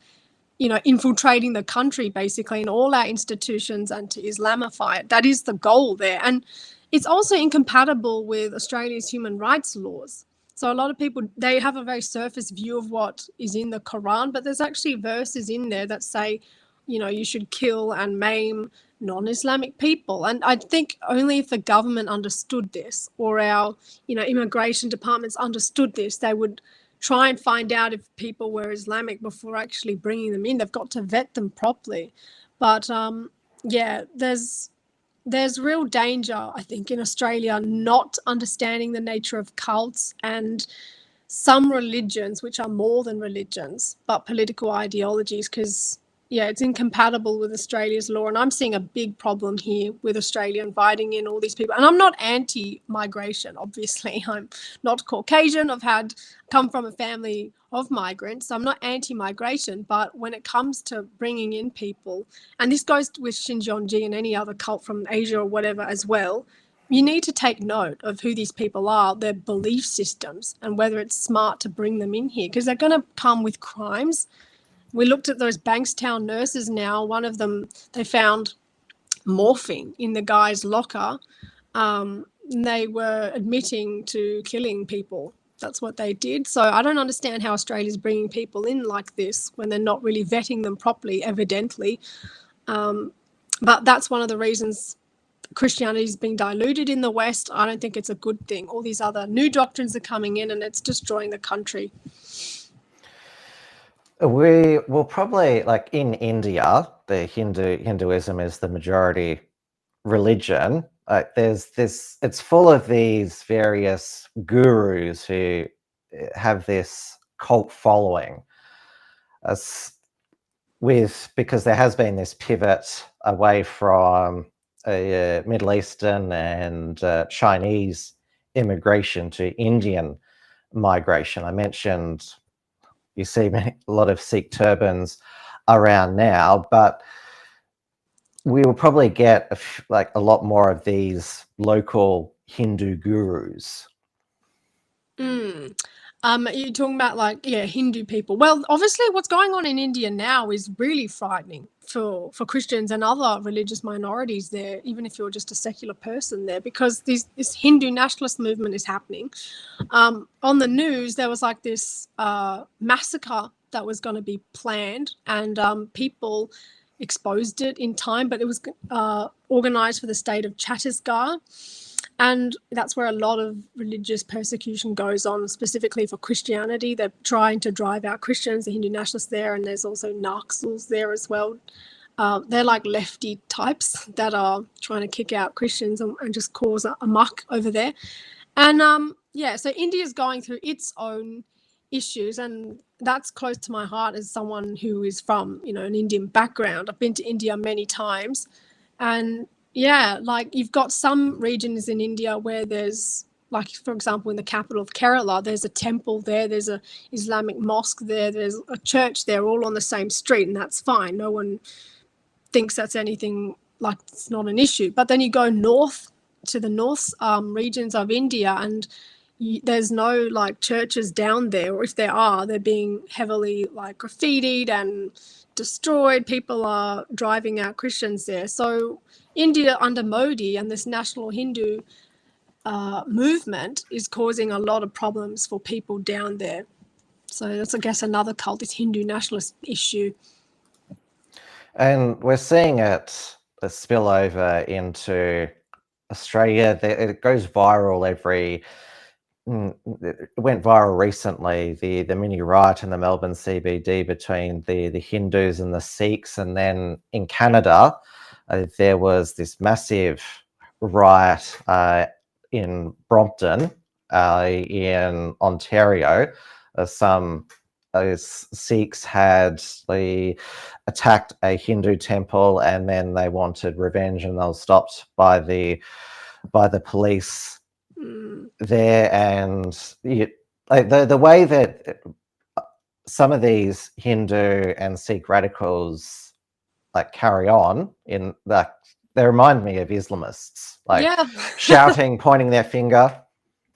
infiltrating the country basically in all our institutions and to Islamify it. That is the goal there. And it's also incompatible with Australia's human rights laws. So a lot of people, they have a very surface view of what is in the Quran, but there's actually verses in there that say, you should kill and maim non-Islamic people. And I think only if the government understood this, or our, immigration departments understood this, they would try and find out if people were Islamic before actually bringing them in. They've got to vet them properly. But there's real danger, I think, in Australia not understanding the nature of cults and some religions, which are more than religions, but political ideologies, because it's incompatible with Australia's law. And I'm seeing a big problem here with Australia inviting in all these people. And I'm not anti-migration, obviously. I'm not Caucasian. I've come from a family of migrants. So I'm not anti-migration. But when it comes to bringing in people, and this goes with Xinjiang and any other cult from Asia or whatever as well, you need to take note of who these people are, their belief systems, and whether it's smart to bring them in here, because they're going to come with crimes. We looked at those Bankstown nurses now. One of them, they found morphine in the guy's locker. They were admitting to killing people. That's what they did. So I don't understand how Australia's bringing people in like this when they're not really vetting them properly, evidently. But that's one of the reasons Christianity is being diluted in the West. I don't think it's a good thing. All these other new doctrines are coming in and it's destroying the country.
We will probably, like in India, the Hinduism is the majority religion. It's full of these various gurus who have this cult following. Because there has been this pivot away from Middle Eastern and Chinese immigration to Indian migration. I mentioned you see a lot of Sikh turbans around now, but we will probably get a lot more of these local Hindu gurus.
You're talking about Hindu people. Well, obviously what's going on in India now is really frightening for Christians and other religious minorities there, even if you're just a secular person there, because this Hindu nationalist movement is happening. On the news, there was this massacre that was going to be planned, and people exposed it in time, but it was organized for the state of Chhattisgarh. And that's where a lot of religious persecution goes on, specifically for Christianity. They're trying to drive out Christians, the Hindu nationalists there, and there's also Naxals there as well. They're like lefty types that are trying to kick out Christians and just cause a muck over there. And so India's going through its own issues, and that's close to my heart as someone who is from, an Indian background. I've been to India many times, and you've got some regions in India where there's, for example, in the capital of Kerala, there's a temple there, there's a Islamic mosque there, there's a church there, all on the same street, and that's fine. No one thinks that's anything, it's not an issue. But then you go north to the north regions of India, and there's no like churches down there, or if there are, they're being heavily like graffitied and destroyed. People are driving out Christians there. So India under Modi and this national Hindu movement is causing a lot of problems for people down there. So that's, I guess, another cult, this Hindu nationalist issue.
And we're seeing it spill over into Australia. It goes viral it went viral recently, the mini riot in the Melbourne CBD between the Hindus and the Sikhs. And then in Canada, there was this massive riot in Brompton, in Ontario. Some Sikhs had attacked a Hindu temple, and then they wanted revenge, and they were stopped by the police there. And the way that some of these Hindu and Sikh radicals like carry on in like, they remind me of Islamists, like shouting, pointing their finger.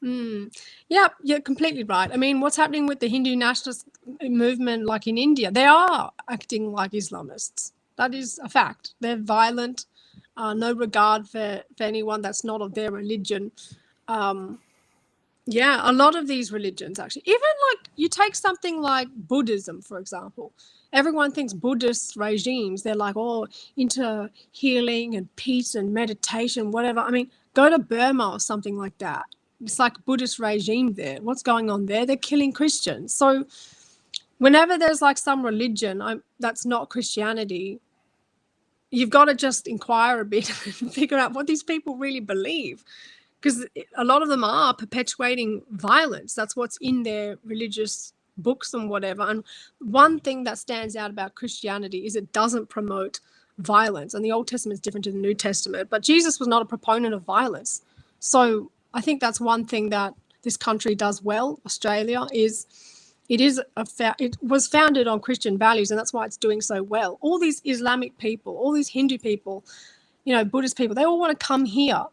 Yeah, you're completely right. I mean, what's happening with the Hindu nationalist movement, like in India, they are acting like Islamists. That is a fact. They're violent, no regard for anyone that's not of their religion. Yeah, a lot of these religions, actually. Even like you take something like Buddhism, for example. Everyone thinks Buddhist regimes, they're like, oh, into healing and peace and meditation, whatever. I mean, go to Burma or something like that. It's like Buddhist regime there. What's going on there? They're killing Christians. So whenever there's like some religion that's not Christianity, you've got to just inquire a bit and figure out what these people really believe. Because a lot of them are perpetuating violence. That's what's in their religious books and whatever. And one thing that stands out about Christianity is it doesn't promote violence. And the Old Testament is different to the New Testament. But Jesus was not a proponent of violence. So I think that's one thing that this country does well, Australia, is it was founded on Christian values, and that's why it's doing so well. All these Islamic people, all these Hindu people, Buddhist people, they all want to come here,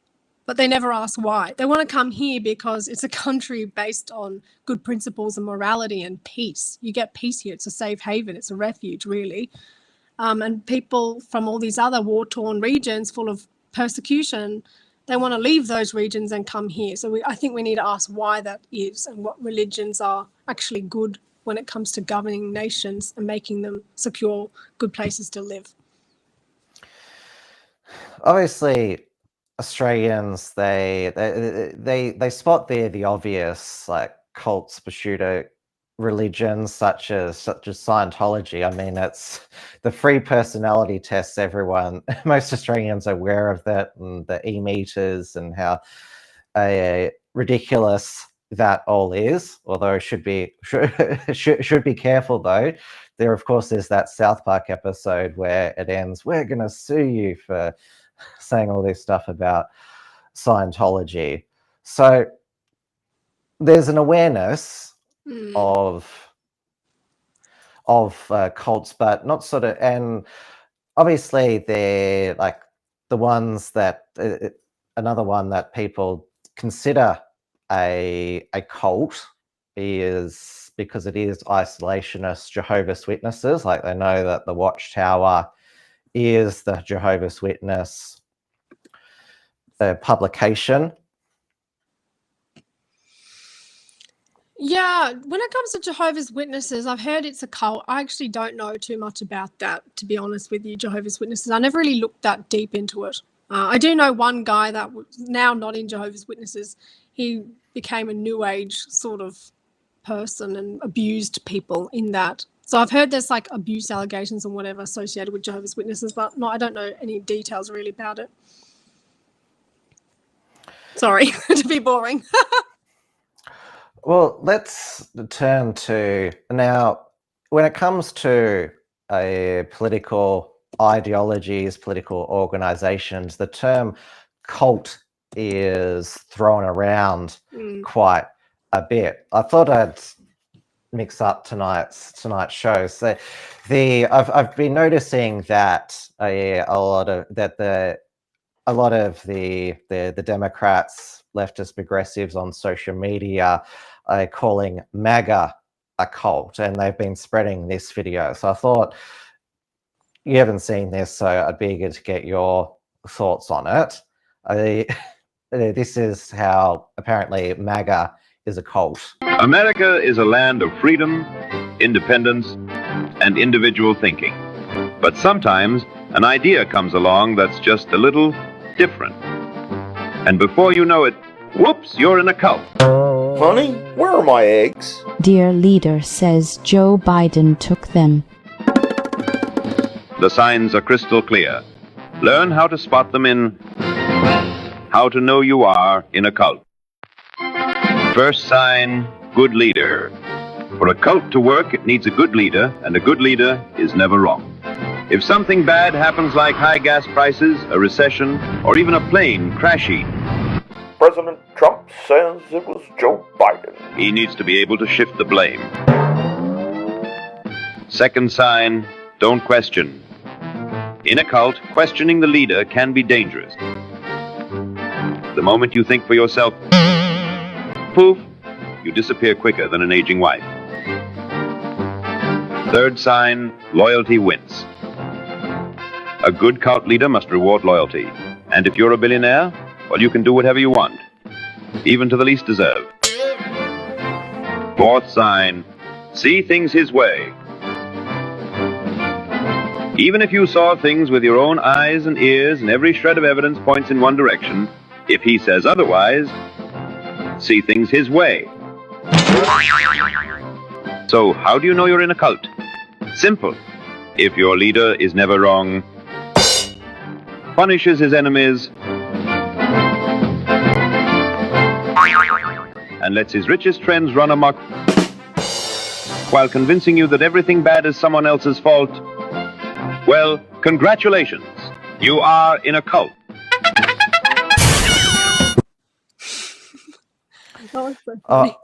but they never ask why. They want to come here because it's a country based on good principles and morality and peace. You get peace here. It's a safe haven. It's a refuge, really. And people from all these other war-torn regions full of persecution, they want to leave those regions and come here. So I think we need to ask why that is and what religions are actually good when it comes to governing nations and making them secure, good places to live.
Obviously, Australians, they spot the obvious like cults, pseudo religions such as Scientology. I mean, it's the free personality tests. Most Australians are aware of that, and the e-meters, and how ridiculous that all is. Although should be careful though. There, of course, is that South Park episode where it ends, "We're going to sue you for saying all this stuff about Scientology." So there's an awareness of cults, but not sort of, and obviously they're like the ones that another one that people consider a cult is because it is isolationist Jehovah's Witnesses. Like they know that the Watchtower is the Jehovah's Witness publication.
Yeah, when it comes to Jehovah's Witnesses, I've heard it's a cult. I actually don't know too much about that, to be honest with you, Jehovah's Witnesses. I never really looked that deep into it. I do know one guy that was now not in Jehovah's Witnesses. He became a New Age sort of person and abused people in that. So I've heard there's like abuse allegations and whatever associated with Jehovah's Witnesses, but no, I don't know any details really about it. Sorry to be boring.
Well, let's turn to now, when it comes to political ideologies, political organizations, the term cult is thrown around quite a bit. I thought I'd mix up tonight's show. So I've been noticing that a lot of the Democrats leftist progressives on social media calling MAGA a cult, and they've been spreading this video. So I thought, you haven't seen this, so I'd be eager to get your thoughts on it. This is how apparently MAGA is a cult.
America is a land of freedom, independence, and individual thinking. But sometimes an idea comes along that's just a little different. And before you know it, whoops, you're in a cult.
Honey, where are my eggs?
Dear leader says Joe Biden took them.
The signs are crystal clear. Learn how to spot them in How to Know You Are in a Cult. First sign, good leader. For a cult to work, it needs a good leader, and a good leader is never wrong. If something bad happens like high gas prices, a recession, or even a plane crashing,
President Trump says it was Joe Biden.
he needs to be able to shift the blame. Second sign, don't question. In a cult, questioning the leader can be dangerous. The moment you think for yourself, poof, you disappear quicker than an aging wife. Third sign, loyalty wins. A good cult leader must reward loyalty. And if you're a billionaire, well, you can do whatever you want, even to the least deserved. Fourth sign, see things his way. Even if you saw things with your own eyes and ears and every shred of evidence points in one direction, if he says otherwise, see things his way. So how do you know you're in a cult? Simple. If your leader is never wrong, punishes his enemies, and lets his richest friends run amok while convincing you that everything bad is someone else's fault, well, congratulations. You are in a cult.
That was so funny.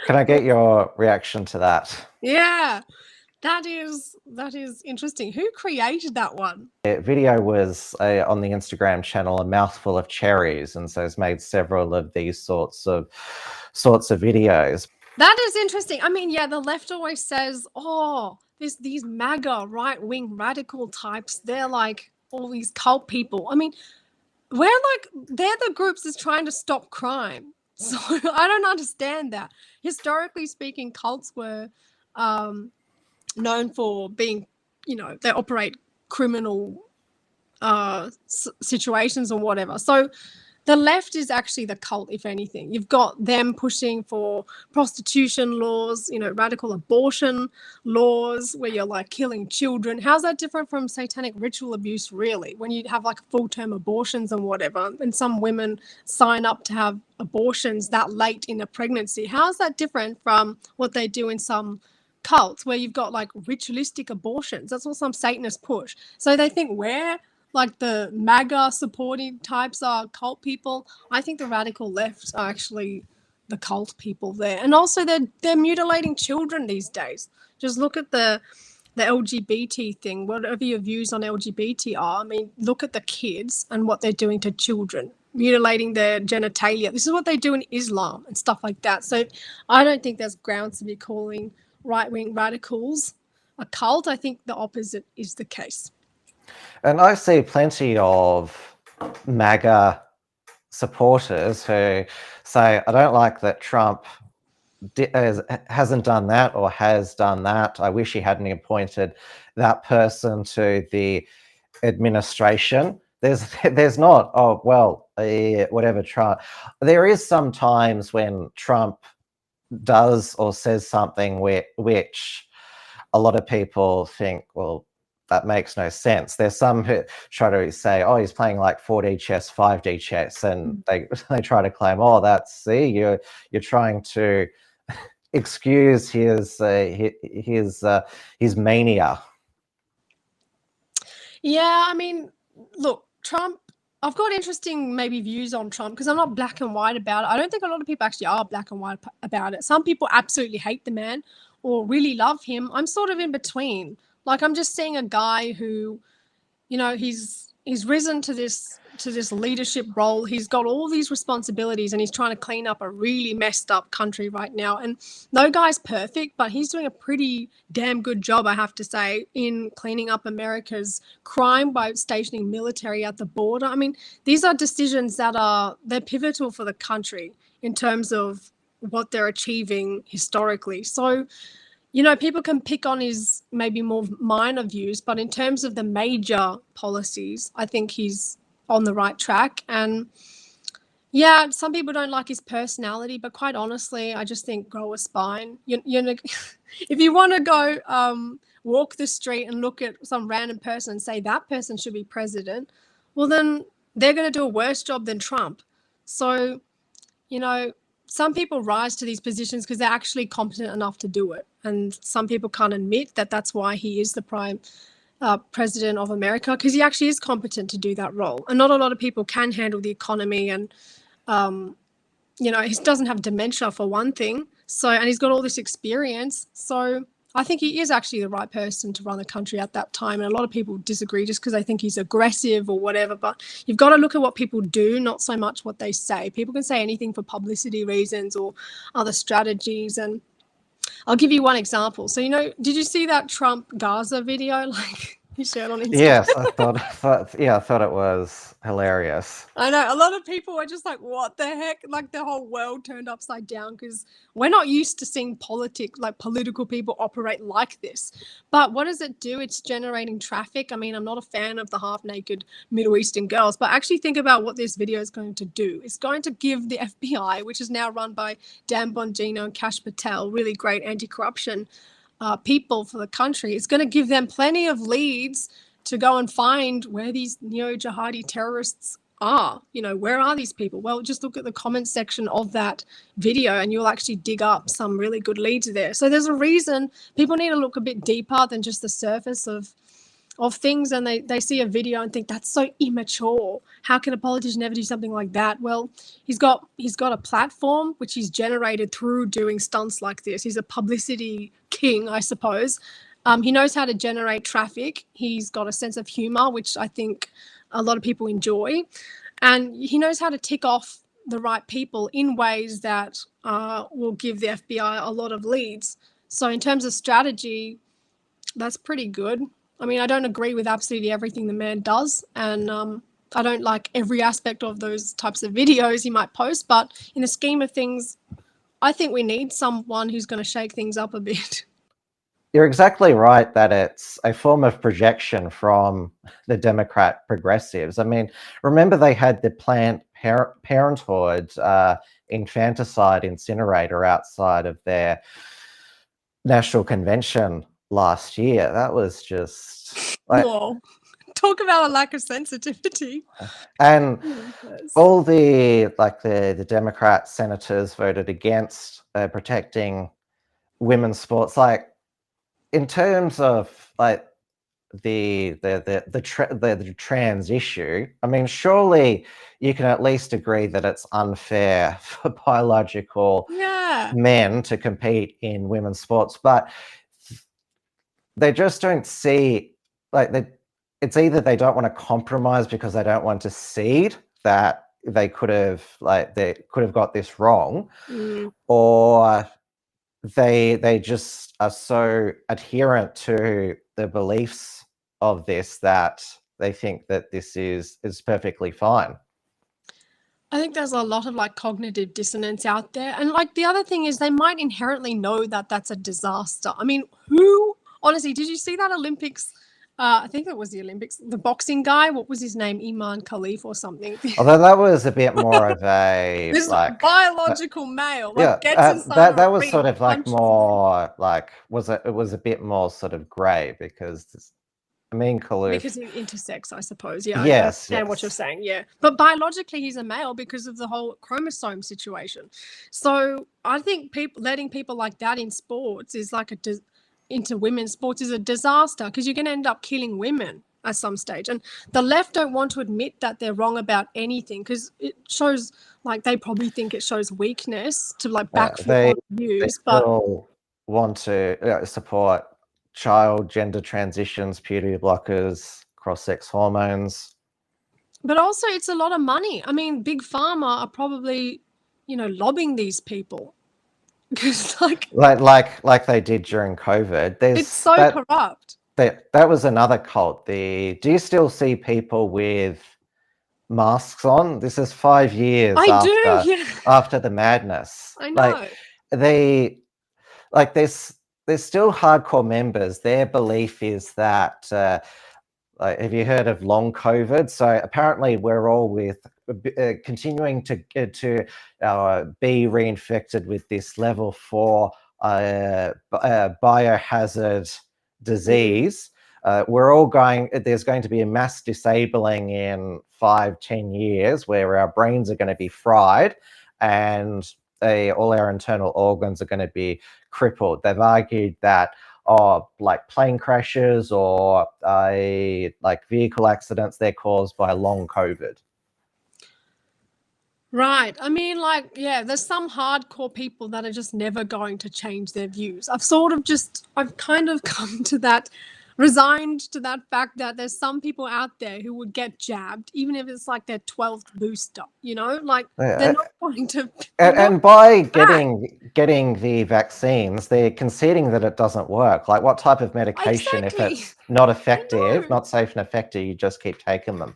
Can I get your reaction to that?
Yeah, that is interesting. Who created that one?
The video was on the Instagram channel, A Mouthful of Cherries, and so it's made several of these sorts of videos.
That is interesting. I mean, yeah, the left always says, oh, these MAGA right-wing radical types, they're like all these cult people. I mean, they're the groups that's trying to stop crime. So I don't understand that. Historically speaking, cults were known for being, they operate criminal situations or whatever. So the left is actually the cult, if anything. You've got them pushing for prostitution laws, radical abortion laws where you're like killing children. How's that different from satanic ritual abuse, really? When you have like full-term abortions and whatever, and some women sign up to have abortions that late in a pregnancy. How's that different from what they do in some cults where you've got like ritualistic abortions? That's what some Satanists push. So they think we're like the MAGA supporting types are cult people. I think the radical left are actually the cult people there. And also they're mutilating children these days. Just look at the LGBT thing, whatever your views on LGBT are. I mean, look at the kids and what they're doing to children, mutilating their genitalia. This is what they do in Islam and stuff like that. So I don't think there's grounds to be calling right-wing radicals a cult. I think the opposite is the case.
And I see plenty of MAGA supporters who say, I don't like that Trump hasn't done that or has done that. I wish he hadn't appointed that person to the administration. There's not, whatever Trump. There is some times when Trump does or says something which a lot of people think, well, that makes no sense. There's some who try to say, oh, he's playing like 4D chess, 5D chess, and they try to claim, oh, you're trying to excuse his mania.
Yeah, I mean, look, Trump, I've got interesting maybe views on Trump because I'm not black and white about it. I don't think a lot of people actually are black and white about it. Some people absolutely hate the man or really love him. I'm sort of in between. Like, I'm just seeing a guy who, he's he's risen to this leadership role. He's got all these responsibilities, and he's trying to clean up a really messed up country right now. And no guy's perfect, but he's doing a pretty damn good job, I have to say, in cleaning up America's crime by stationing military at the border. I mean, these are decisions that they're pivotal for the country in terms of what they're achieving historically. So, you know, people can pick on his maybe more minor views, but in terms of the major policies, I think he's on the right track. And yeah, some people don't like his personality, but quite honestly, I just think grow a spine. You know, if you want to go walk the street and look at some random person and say that person should be president, well, then they're going to do a worse job than Trump. So, you know, some people rise to these positions because they're actually competent enough to do it. And some people can't admit that that's why he is the prime president of America, because he actually is competent to do that role. And not a lot of people can handle the economy. And, you know, he doesn't have dementia for one thing. So, and he's got all this experience. So I think he is actually the right person to run the country at that time. And a lot of people disagree just because they think he's aggressive or whatever. But you've got to look at what people do, not so much what they say. People can say anything for publicity reasons or other strategies. And I'll give you one example. So, you know, did you see that Trump Gaza video? Like, he shared on Instagram?
Yes, I thought it was hilarious.
I know a lot of people were just like, what the heck? Like the whole world turned upside down because we're not used to seeing political people operate like this. But what does it do? It's generating traffic. I mean, I'm not a fan of the half-naked Middle Eastern girls, but actually think about what this video is going to do. It's going to give the FBI, which is now run by Dan Bongino and Kash Patel, really great anti-corruption people for the country. It's going to give them plenty of leads to go and find where these neo-jihadi terrorists are. You know, where are these people? Well, just look at the comment section of that video and you'll actually dig up some really good leads there. So there's a reason people need to look a bit deeper than just the surface of things, and they see a video and think that's so immature. How can a politician ever do something like that? Well, he's got a platform which he's generated through doing stunts like this. He's a publicity king, I suppose. He knows how to generate traffic. He's got a sense of humor, which I think a lot of people enjoy. And he knows how to tick off the right people in ways that will give the FBI a lot of leads. So in terms of strategy, that's pretty good. I mean, I don't agree with absolutely everything the man does. And I don't like every aspect of those types of videos he might post. But in the scheme of things, I think we need someone who's going to shake things up a bit.
You're exactly right that it's a form of projection from the Democrat progressives. I mean, remember they had the Planned Parenthood infanticide incinerator outside of their national convention last year. That was just like,
whoa. Talk about a lack of sensitivity.
And all the Democrat senators voted against protecting women's sports. Like, in terms of like the trans issue, I mean, surely you can at least agree that it's unfair for biological men to compete in women's sports, but they just don't see, like, it's either they don't want to compromise because they don't want to cede that they could have got this wrong, or they just are so adherent to the beliefs of this that they think that this is perfectly fine.
I think there's a lot of like cognitive dissonance out there. And like the other thing is they might inherently know that that's a disaster. I mean, honestly, did you see that Olympics? I think it was the Olympics. The boxing guy, what was his name? Iman Khalif or something.
Although that was a bit more of a
this like biological male.
Like,
yeah,
that was sort of like more like it was a bit more sort of grey because Khalif,
because he's intersex, I suppose. Yeah,
yes,
I understand what you're saying. Yeah, but biologically he's a male because of the whole chromosome situation. So I think letting people like that in sports is like into women's sports is a disaster because you're going to end up killing women at some stage. And the left don't want to admit that they're wrong about anything because it shows, like, they probably think it shows weakness to like backfoot on views. But
want to support child gender transitions, puberty blockers, cross-sex hormones.
But also, it's a lot of money. I mean, big pharma are probably, lobbying these people because,
like they did during COVID.
it's
There's
so
that
corrupt.
that was another cult. Do you still see people with masks on? This is 5 years
I do, yeah.
after the madness.
I
Like
know.
they like there's still hardcore members. Their belief is that have you heard of long COVID? So apparently we're all continuing to be reinfected with this level 4 biohazard disease. We're all there's going to be a mass disabling in 5-10 years where our brains are going to be fried and all our internal organs are going to be crippled. They've argued that like plane crashes or like vehicle accidents, they're caused by long COVID.
Right. I mean, there's some hardcore people that are just never going to change their views. I've kind of come to that, resigned to that fact that there's some people out there who would get jabbed, even if it's like their 12th booster, they're not going to.
And by getting the vaccines, they're conceding that it doesn't work. Like, what type of medication, if
Exactly.
it's not effective, not safe and effective, you just keep taking them?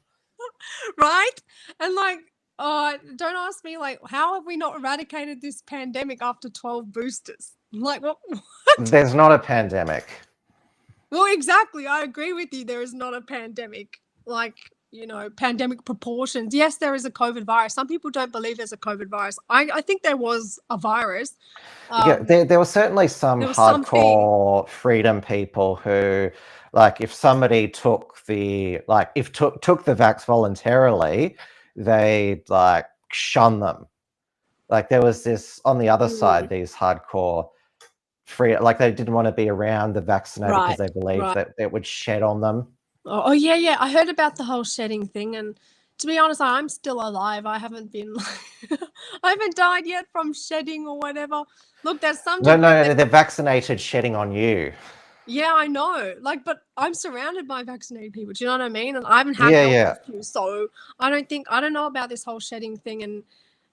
Right? And don't ask me, how have we not eradicated this pandemic after 12 boosters? What?
There's not a pandemic.
Well, exactly. I agree with you. There is not a pandemic, pandemic proportions. Yes, there is a COVID virus. Some people don't believe there's a COVID virus. I think there was a virus.
Yeah, there were certainly some
there was
hardcore freedom people who, like, if somebody took the vax voluntarily, they'd like shun them. Like, there was this on the other side, these hardcore like they didn't want to be around the vaccinated because they believed that it would shed on them.
Oh yeah. I heard about the whole shedding thing, and to be honest, I'm still alive. I haven't been, I haven't died yet from shedding or whatever. Look, there's some.
No, they're vaccinated shedding on you.
Yeah, I know. But I'm surrounded by vaccinated people. Do you know what I mean? And I haven't had health issues, so I don't know about this whole shedding thing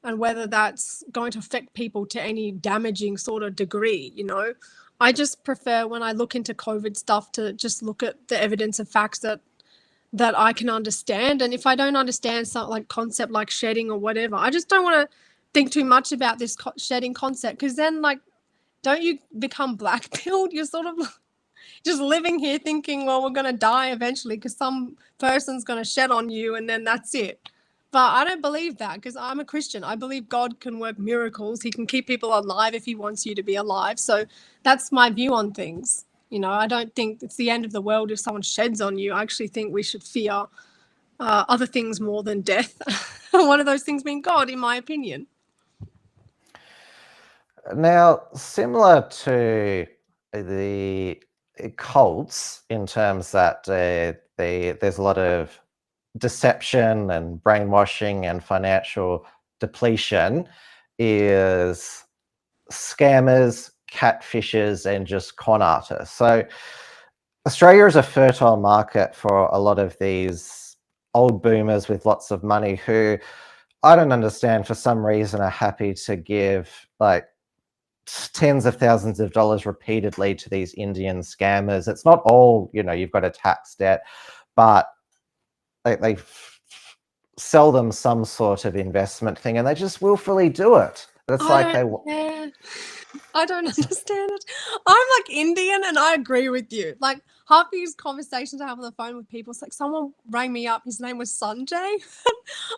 and whether that's going to affect people to any damaging sort of degree. I just prefer when I look into COVID stuff to just look at the evidence and facts that I can understand. And if I don't understand some concept like shedding or whatever, I just don't want to think too much about this shedding concept, because then don't you become black-pilled? You're sort of just living here thinking, well, we're going to die eventually because some person's going to shed on you and then that's it. But I don't believe that, because I'm a Christian. I believe God can work miracles. He can keep people alive if he wants you to be alive. So that's my view on things. I don't think it's the end of the world if someone sheds on you. I actually think we should fear other things more than death. One of those things being God, in my opinion.
Now, similar to the cults, in terms that there's a lot of deception and brainwashing and financial depletion, is scammers, catfishers, and just con artists. So Australia is a fertile market for a lot of these old boomers with lots of money who, I don't understand, for some reason are happy to give like tens of thousands of dollars repeatedly to these Indian scammers. It's not all, you've got a tax debt, but they sell them some sort of investment thing and they just willfully do it. It's like
I don't understand it. I'm Indian and I agree with you. Half these conversations I have on the phone with people, it's like someone rang me up, his name was Sanjay. I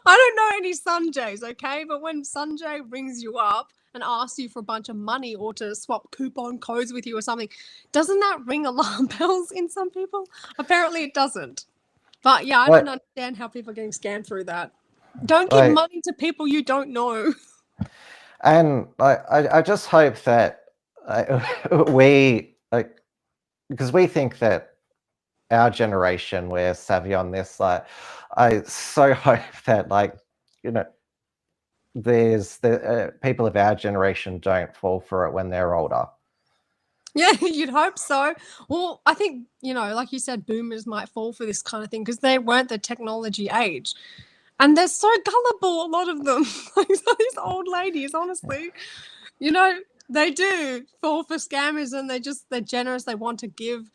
don't know any Sanjays, okay? But when Sanjay rings you up and asks you for a bunch of money or to swap coupon codes with you or something, doesn't that ring alarm bells in some people? Apparently it doesn't. But yeah, I don't understand how people are getting scammed through that. Don't give money to people you don't know.
And I just hope that because we think that our generation, we're savvy on this. I so hope that there's the people of our generation don't fall for it when they're older.
Yeah, you'd hope so. Well, I think, like you said, boomers might fall for this kind of thing because they weren't the technology age. And they're so gullible, a lot of them. Like these old ladies, honestly. You know, they do fall for scammers and they're generous. They want to give.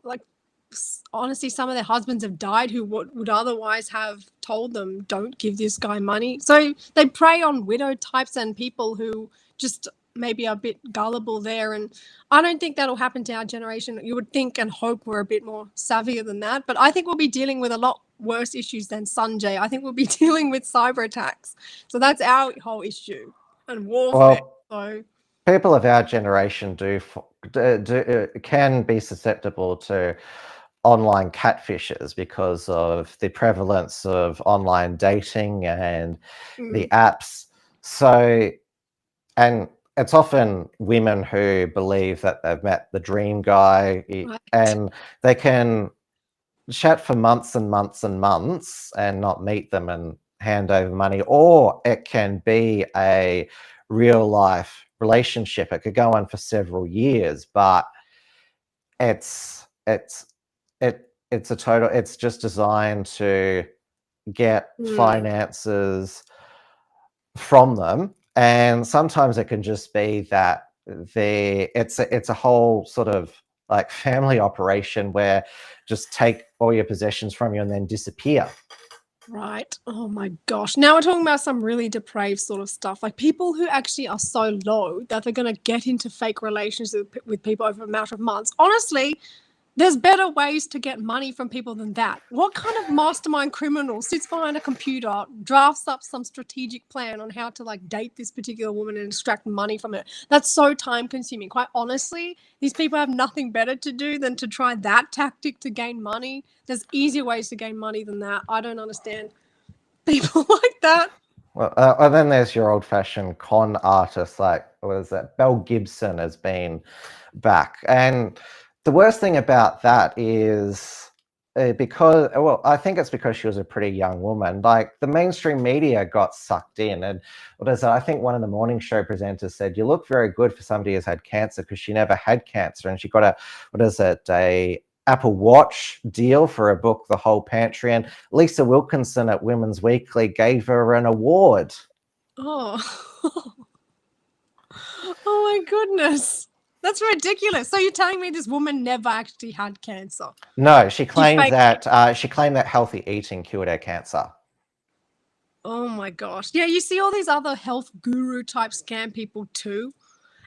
Like, honestly, some of their husbands have died who would otherwise have told them, don't give this guy money. So they prey on widow types and people who just maybe are a bit gullible there. And I don't think that'll happen to our generation. You would think and hope we're a bit more savvier than that. But I think we'll be dealing with a lot worse issues than Sanjay. I think we'll be dealing with cyber attacks. So that's our whole issue and warfare.
Well,
So
people of our generation can be susceptible to online catfishes because of the prevalence of online dating and the apps. So, and it's often women who believe that they've met the dream guy,
right.
and they can chat for months and months and months and not meet them and hand over money, or it can be a real life relationship. It could go on for several years, but it's just designed to get finances from them, and sometimes it can just be that it's a whole sort of like family operation where just take all your possessions from you and then disappear.
Right. Oh my gosh. Now we're talking about some really depraved sort of stuff. Like people who actually are so low that they're going to get into fake relations with people over a matter of months. Honestly, there's better ways to get money from people than that. What kind of mastermind criminal sits behind a computer, drafts up some strategic plan on how to like date this particular woman and extract money from her? That's so time consuming. Quite honestly, these people have nothing better to do than to try that tactic to gain money. There's easier ways to gain money than that. I don't understand people like that.
Well, and then there's your old-fashioned con artists, like, what is that? Belle Gibson has been back, and the worst thing about that is because, well, I think it's because she was a pretty young woman. Like the mainstream media got sucked in, and what is it? I think one of the morning show presenters said, "You look very good for somebody who's had cancer," because she never had cancer, and she got a Apple Watch deal for a book, The Whole Pantry, and Lisa Wilkinson at Women's Weekly gave her an award.
Oh. Oh my goodness. That's ridiculous. So you're telling me this woman never actually had cancer?
No, she claimed that healthy eating cured her cancer.
Oh my gosh. Yeah, you see all these other health guru type scam people too.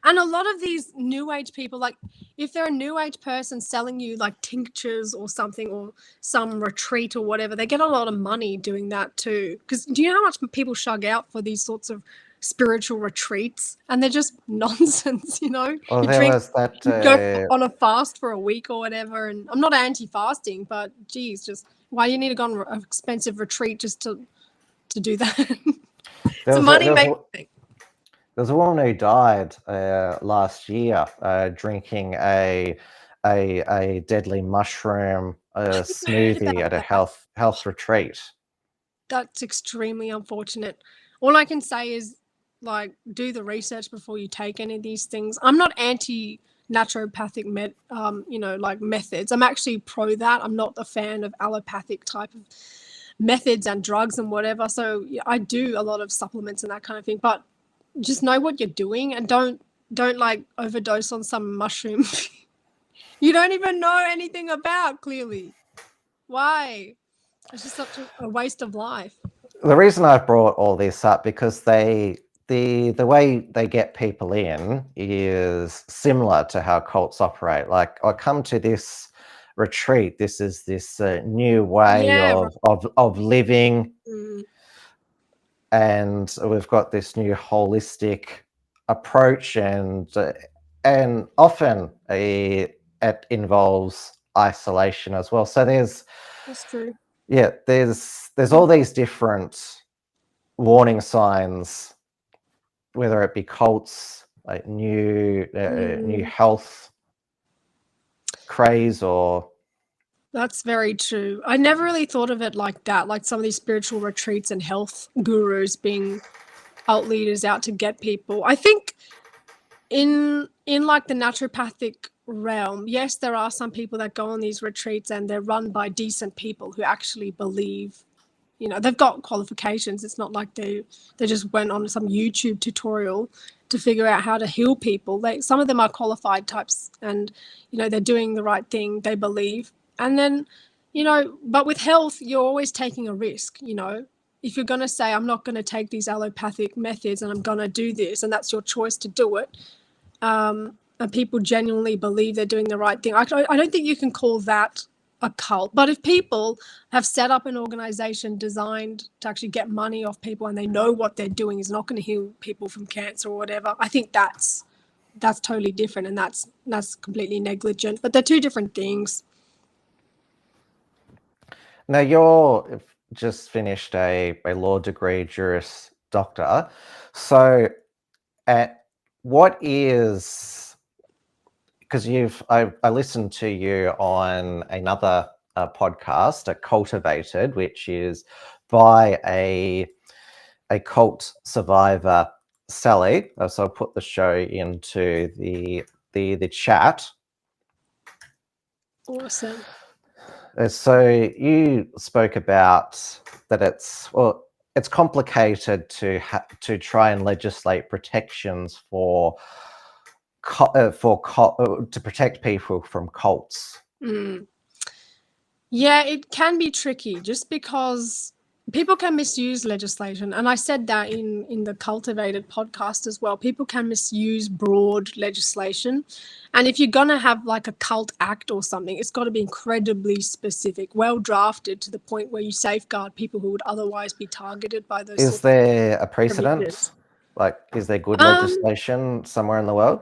And a lot of these new age people, like if they're a new age person selling you like tinctures or something or some retreat or whatever, they get a lot of money doing that too. Because do you know how much people shug out for these sorts of spiritual retreats? And they're just nonsense,
Well,
you
there
drink,
was that.
you go on a fast for a week or whatever. And I'm not anti-fasting, but geez, just why do you need to go on an expensive retreat just to do that? It's a money making thing.
There's a woman who died last year drinking a deadly mushroom smoothie at a health retreat.
That's extremely unfortunate. All I can say is, like, do the research before you take any of these things. I'm not anti naturopathic methods. I'm actually pro that. I'm not a fan of allopathic type of methods and drugs and whatever. So yeah, I do a lot of supplements and that kind of thing. But just know what you're doing and don't like overdose on some mushroom you don't even know anything about, clearly. Why? It's just such a waste of life.
The reason I've brought all this up because the way they get people in is similar to how cults operate. Like, I come to this retreat. This is this new way of living. And we've got this new holistic approach, and often it involves isolation as well. So
That's true.
Yeah, there's all these different warning signs, whether it be cults, like new health craze, or
That's very true. I never really thought of it like that, like some of these spiritual retreats and health gurus being cult leaders out to get people. I think in like the naturopathic realm, yes, there are some people that go on these retreats and they're run by decent people who actually believe, they've got qualifications. It's not like they just went on some YouTube tutorial to figure out how to heal people. Some of them are qualified types, and they're doing the right thing, they believe. And then, but with health, you're always taking a risk. If you're going to say, I'm not going to take these allopathic methods and I'm going to do this, and that's your choice to do it, and people genuinely believe they're doing the right thing, I don't think you can call that a cult. But if people have set up an organization designed to actually get money off people, and they know what they're doing is not going to heal people from cancer or whatever, I think that's totally different, and that's completely negligent. But they're two different things.
Now, you're just finished a law degree, Juris Doctor. So what is, because I listened to you on another podcast, Cultivated, which is by a cult survivor, Sally. So I'll put the show into the chat.
Awesome.
So you spoke about that it's complicated to try and legislate protections to protect people from cults.
Yeah, it can be tricky just because people can misuse legislation. And I said that in the Cultivated podcast as well. People can misuse broad legislation. And if you're going to have like a cult act or something, it's got to be incredibly specific, well drafted to the point where you safeguard people who would otherwise be targeted by those.
Is there a precedent? Like, is there good legislation somewhere in the world?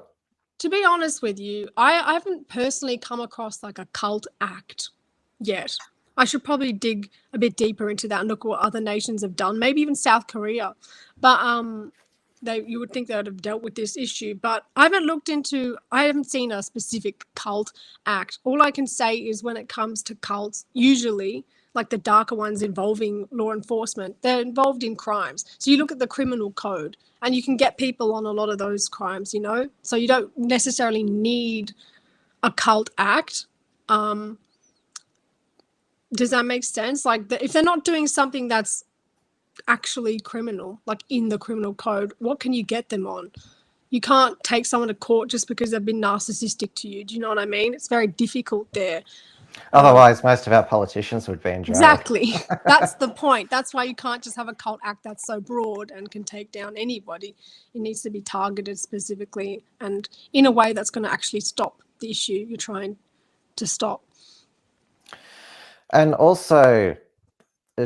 To be honest with you, I haven't personally come across like a cult act yet. I should probably dig a bit deeper into that and look at what other nations have done, maybe even South Korea. But you would think they would have dealt with this issue. But I haven't seen a specific cult act. All I can say is when it comes to cults, usually, like the darker ones involving law enforcement, they're involved in crimes. So you look at the criminal code and you can get people on a lot of those crimes, So you don't necessarily need a cult act. Does that make sense? Like, if they're not doing something that's actually criminal, like in the criminal code, what can you get them on? You can't take someone to court just because they've been narcissistic to you. Do you know what I mean? It's very difficult there.
Otherwise, most of our politicians would be in jail.
Exactly. That's the point. That's why you can't just have a cult act that's so broad and can take down anybody. It needs to be targeted specifically and in a way that's going to actually stop the issue you're trying to stop.
And also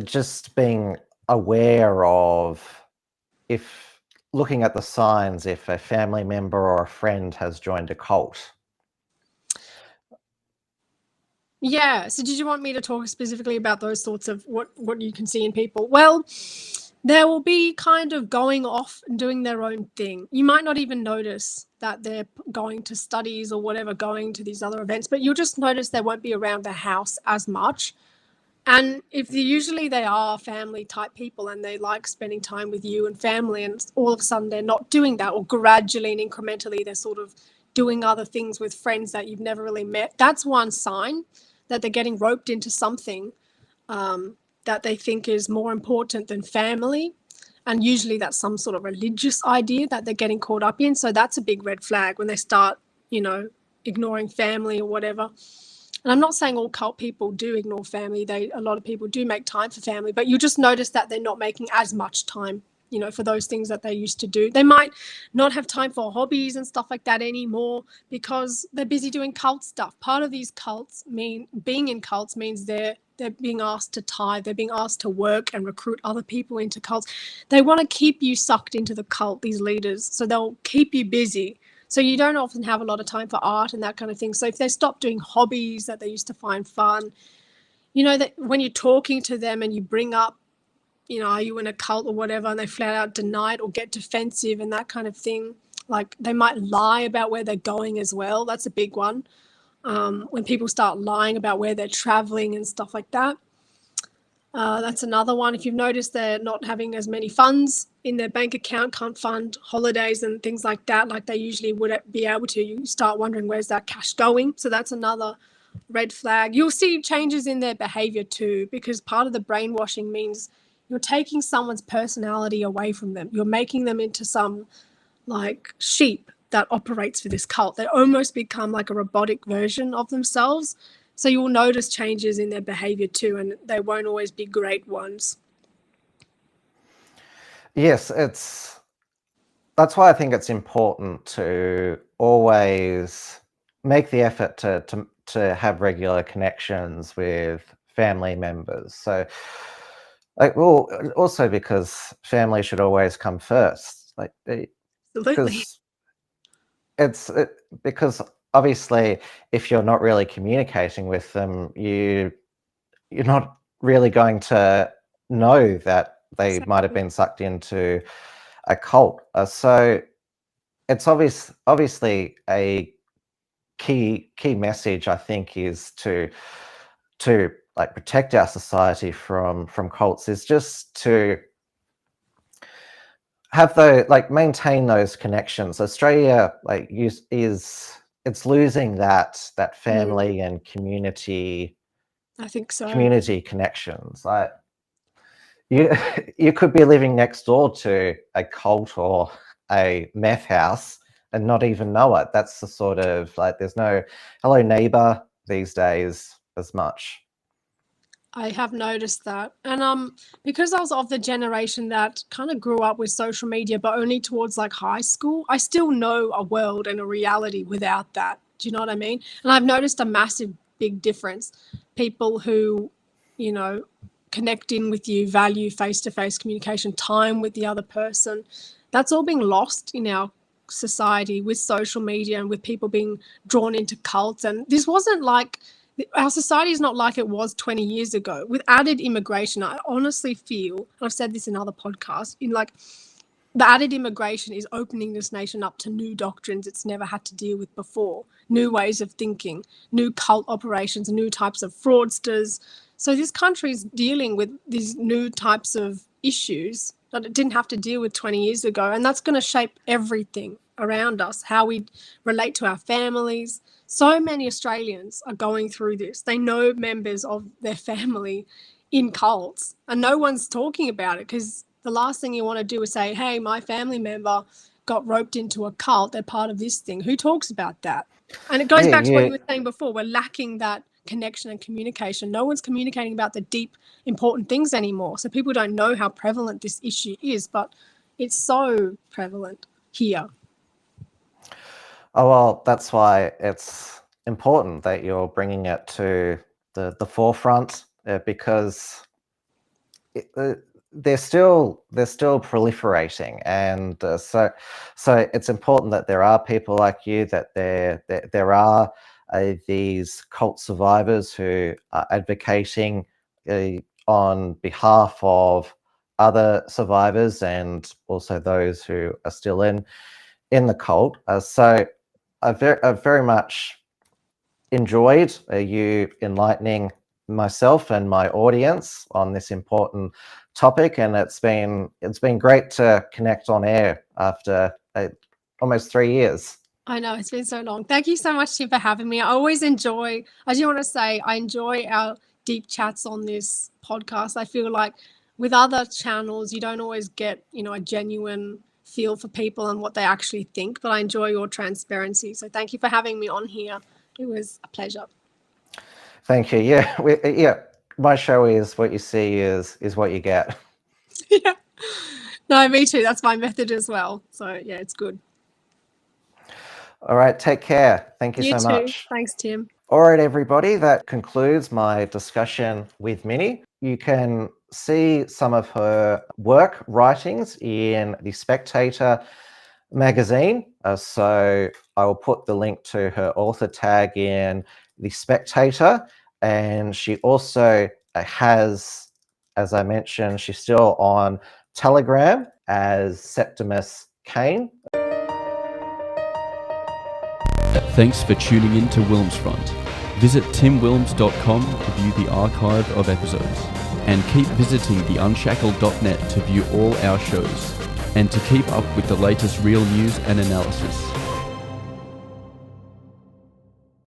just being aware of, if looking at the signs, if a family member or a friend has joined a cult.
Yeah. So did you want me to talk specifically about those sorts of what you can see in people? Well, there will be kind of going off and doing their own thing. You might not even notice that they're going to studies or whatever, going to these other events, but you'll just notice they won't be around the house as much. And usually they are family type people and they like spending time with you and family, and all of a sudden they're not doing that, or gradually and incrementally they're sort of doing other things with friends that you've never really met. That's one sign that they're getting roped into something that they think is more important than family. And usually that's some sort of religious idea that they're getting caught up in. So that's a big red flag when they start, ignoring family or whatever. And I'm not saying all cult people do ignore family. A lot of people do make time for family, but you just notice that they're not making as much time, for those things that they used to do. They might not have time for hobbies and stuff like that anymore because they're busy doing cult stuff. Part of these cults being in cults means they're being asked to tithe, they're being asked to work and recruit other people into cults. They want to keep you sucked into the cult, these leaders, so they'll keep you busy. So you don't often have a lot of time for art and that kind of thing. So if they stop doing hobbies that they used to find fun, that when you're talking to them and you bring up, are you in a cult or whatever, and they flat out deny it or get defensive and that kind of thing, like they might lie about where they're going as well. That's a big one. When people start lying about where they're traveling and stuff like that. That's another one. If you've noticed they're not having as many funds in their bank account, can't fund holidays and things like that, like they usually would be able to, you start wondering where's that cash going. So that's another red flag. You'll see changes in their behavior too, because part of the brainwashing means you're taking someone's personality away from them. You're making them into some like sheep that operates for this cult. They almost become like a robotic version of themselves. So you will notice changes in their behavior too, and they won't always be great ones.
Yes, that's why I think it's important to always make the effort to have regular connections with family members. So, like, well, also because family should always come first. Like,
Absolutely.
because obviously, if you're not really communicating with them, you're not really going to know that they might have been sucked into a cult. So it's obviously a key message, I think, is to like protect our society from cults, is just to have maintain those connections. Australia it's losing that family and community.
I think so.
Community connections. Like you could be living next door to a cult or a meth house and not even know it. That's the sort of like, there's no hello neighbor these days as much.
I have noticed that. And because I was of the generation that kind of grew up with social media, but only towards like high school, I still know a world and a reality without that. Do you know what I mean? And I've noticed a massive big difference. People who, you know, connect in with you, value face-to-face communication, time with the other person. That's all being lost in our society with social media and with people being drawn into cults. And this wasn't like, our society is not like it was 20 years ago. With added immigration, I honestly feel, and I've said this in other podcasts, in like the added immigration is opening this nation up to new doctrines it's never had to deal with before, new ways of thinking, new cult operations, new types of fraudsters. So this country is dealing with these new types of issues that it didn't have to deal with 20 years ago. And that's going to shape everything around us, how we relate to our families. So many Australians are going through this. They know members of their family in cults and no one's talking about it, because the last thing you want to do is say, hey, my family member got roped into a cult. They're part of this thing. Who talks about that? And it goes back to what you were saying before. We're lacking that connection and communication. No one's communicating about the deep, important things anymore. So people don't know how prevalent this issue is, but it's so prevalent here.
Oh, well, that's why it's important that you're bringing it to the forefront, because they're still proliferating, and so it's important that there are people like you, that there are these cult survivors who are advocating on behalf of other survivors and also those who are still in the cult. So I've very much enjoyed you enlightening myself and my audience on this important topic, and it's been great to connect on air after almost 3 years.
I know, it's been so long. Thank you so much, Tim, for having me. I do want to say, I enjoy our deep chats on this podcast. I feel like with other channels, you don't always get, a genuine feel for people and what they actually think, but I enjoy your transparency. So thank you for having me on here. It was a pleasure.
Thank you. Yeah, my show is what you see is what you get.
Yeah. No, me too. That's my method as well. So yeah, it's good.
All right, take care. Thank you so much.
Thanks, Tim.
All right, everybody, that concludes my discussion with Minny. You can see some of her work writings in The Spectator magazine. So I will put the link to her author tag in The Spectator. And she also has, as I mentioned, she's still on Telegram as Septimus Kane.
Thanks for tuning in to WilmsFront. Visit timwilms.com to view the archive of episodes. And keep visiting the unshackled.net to view all our shows and to keep up with the latest real news and analysis.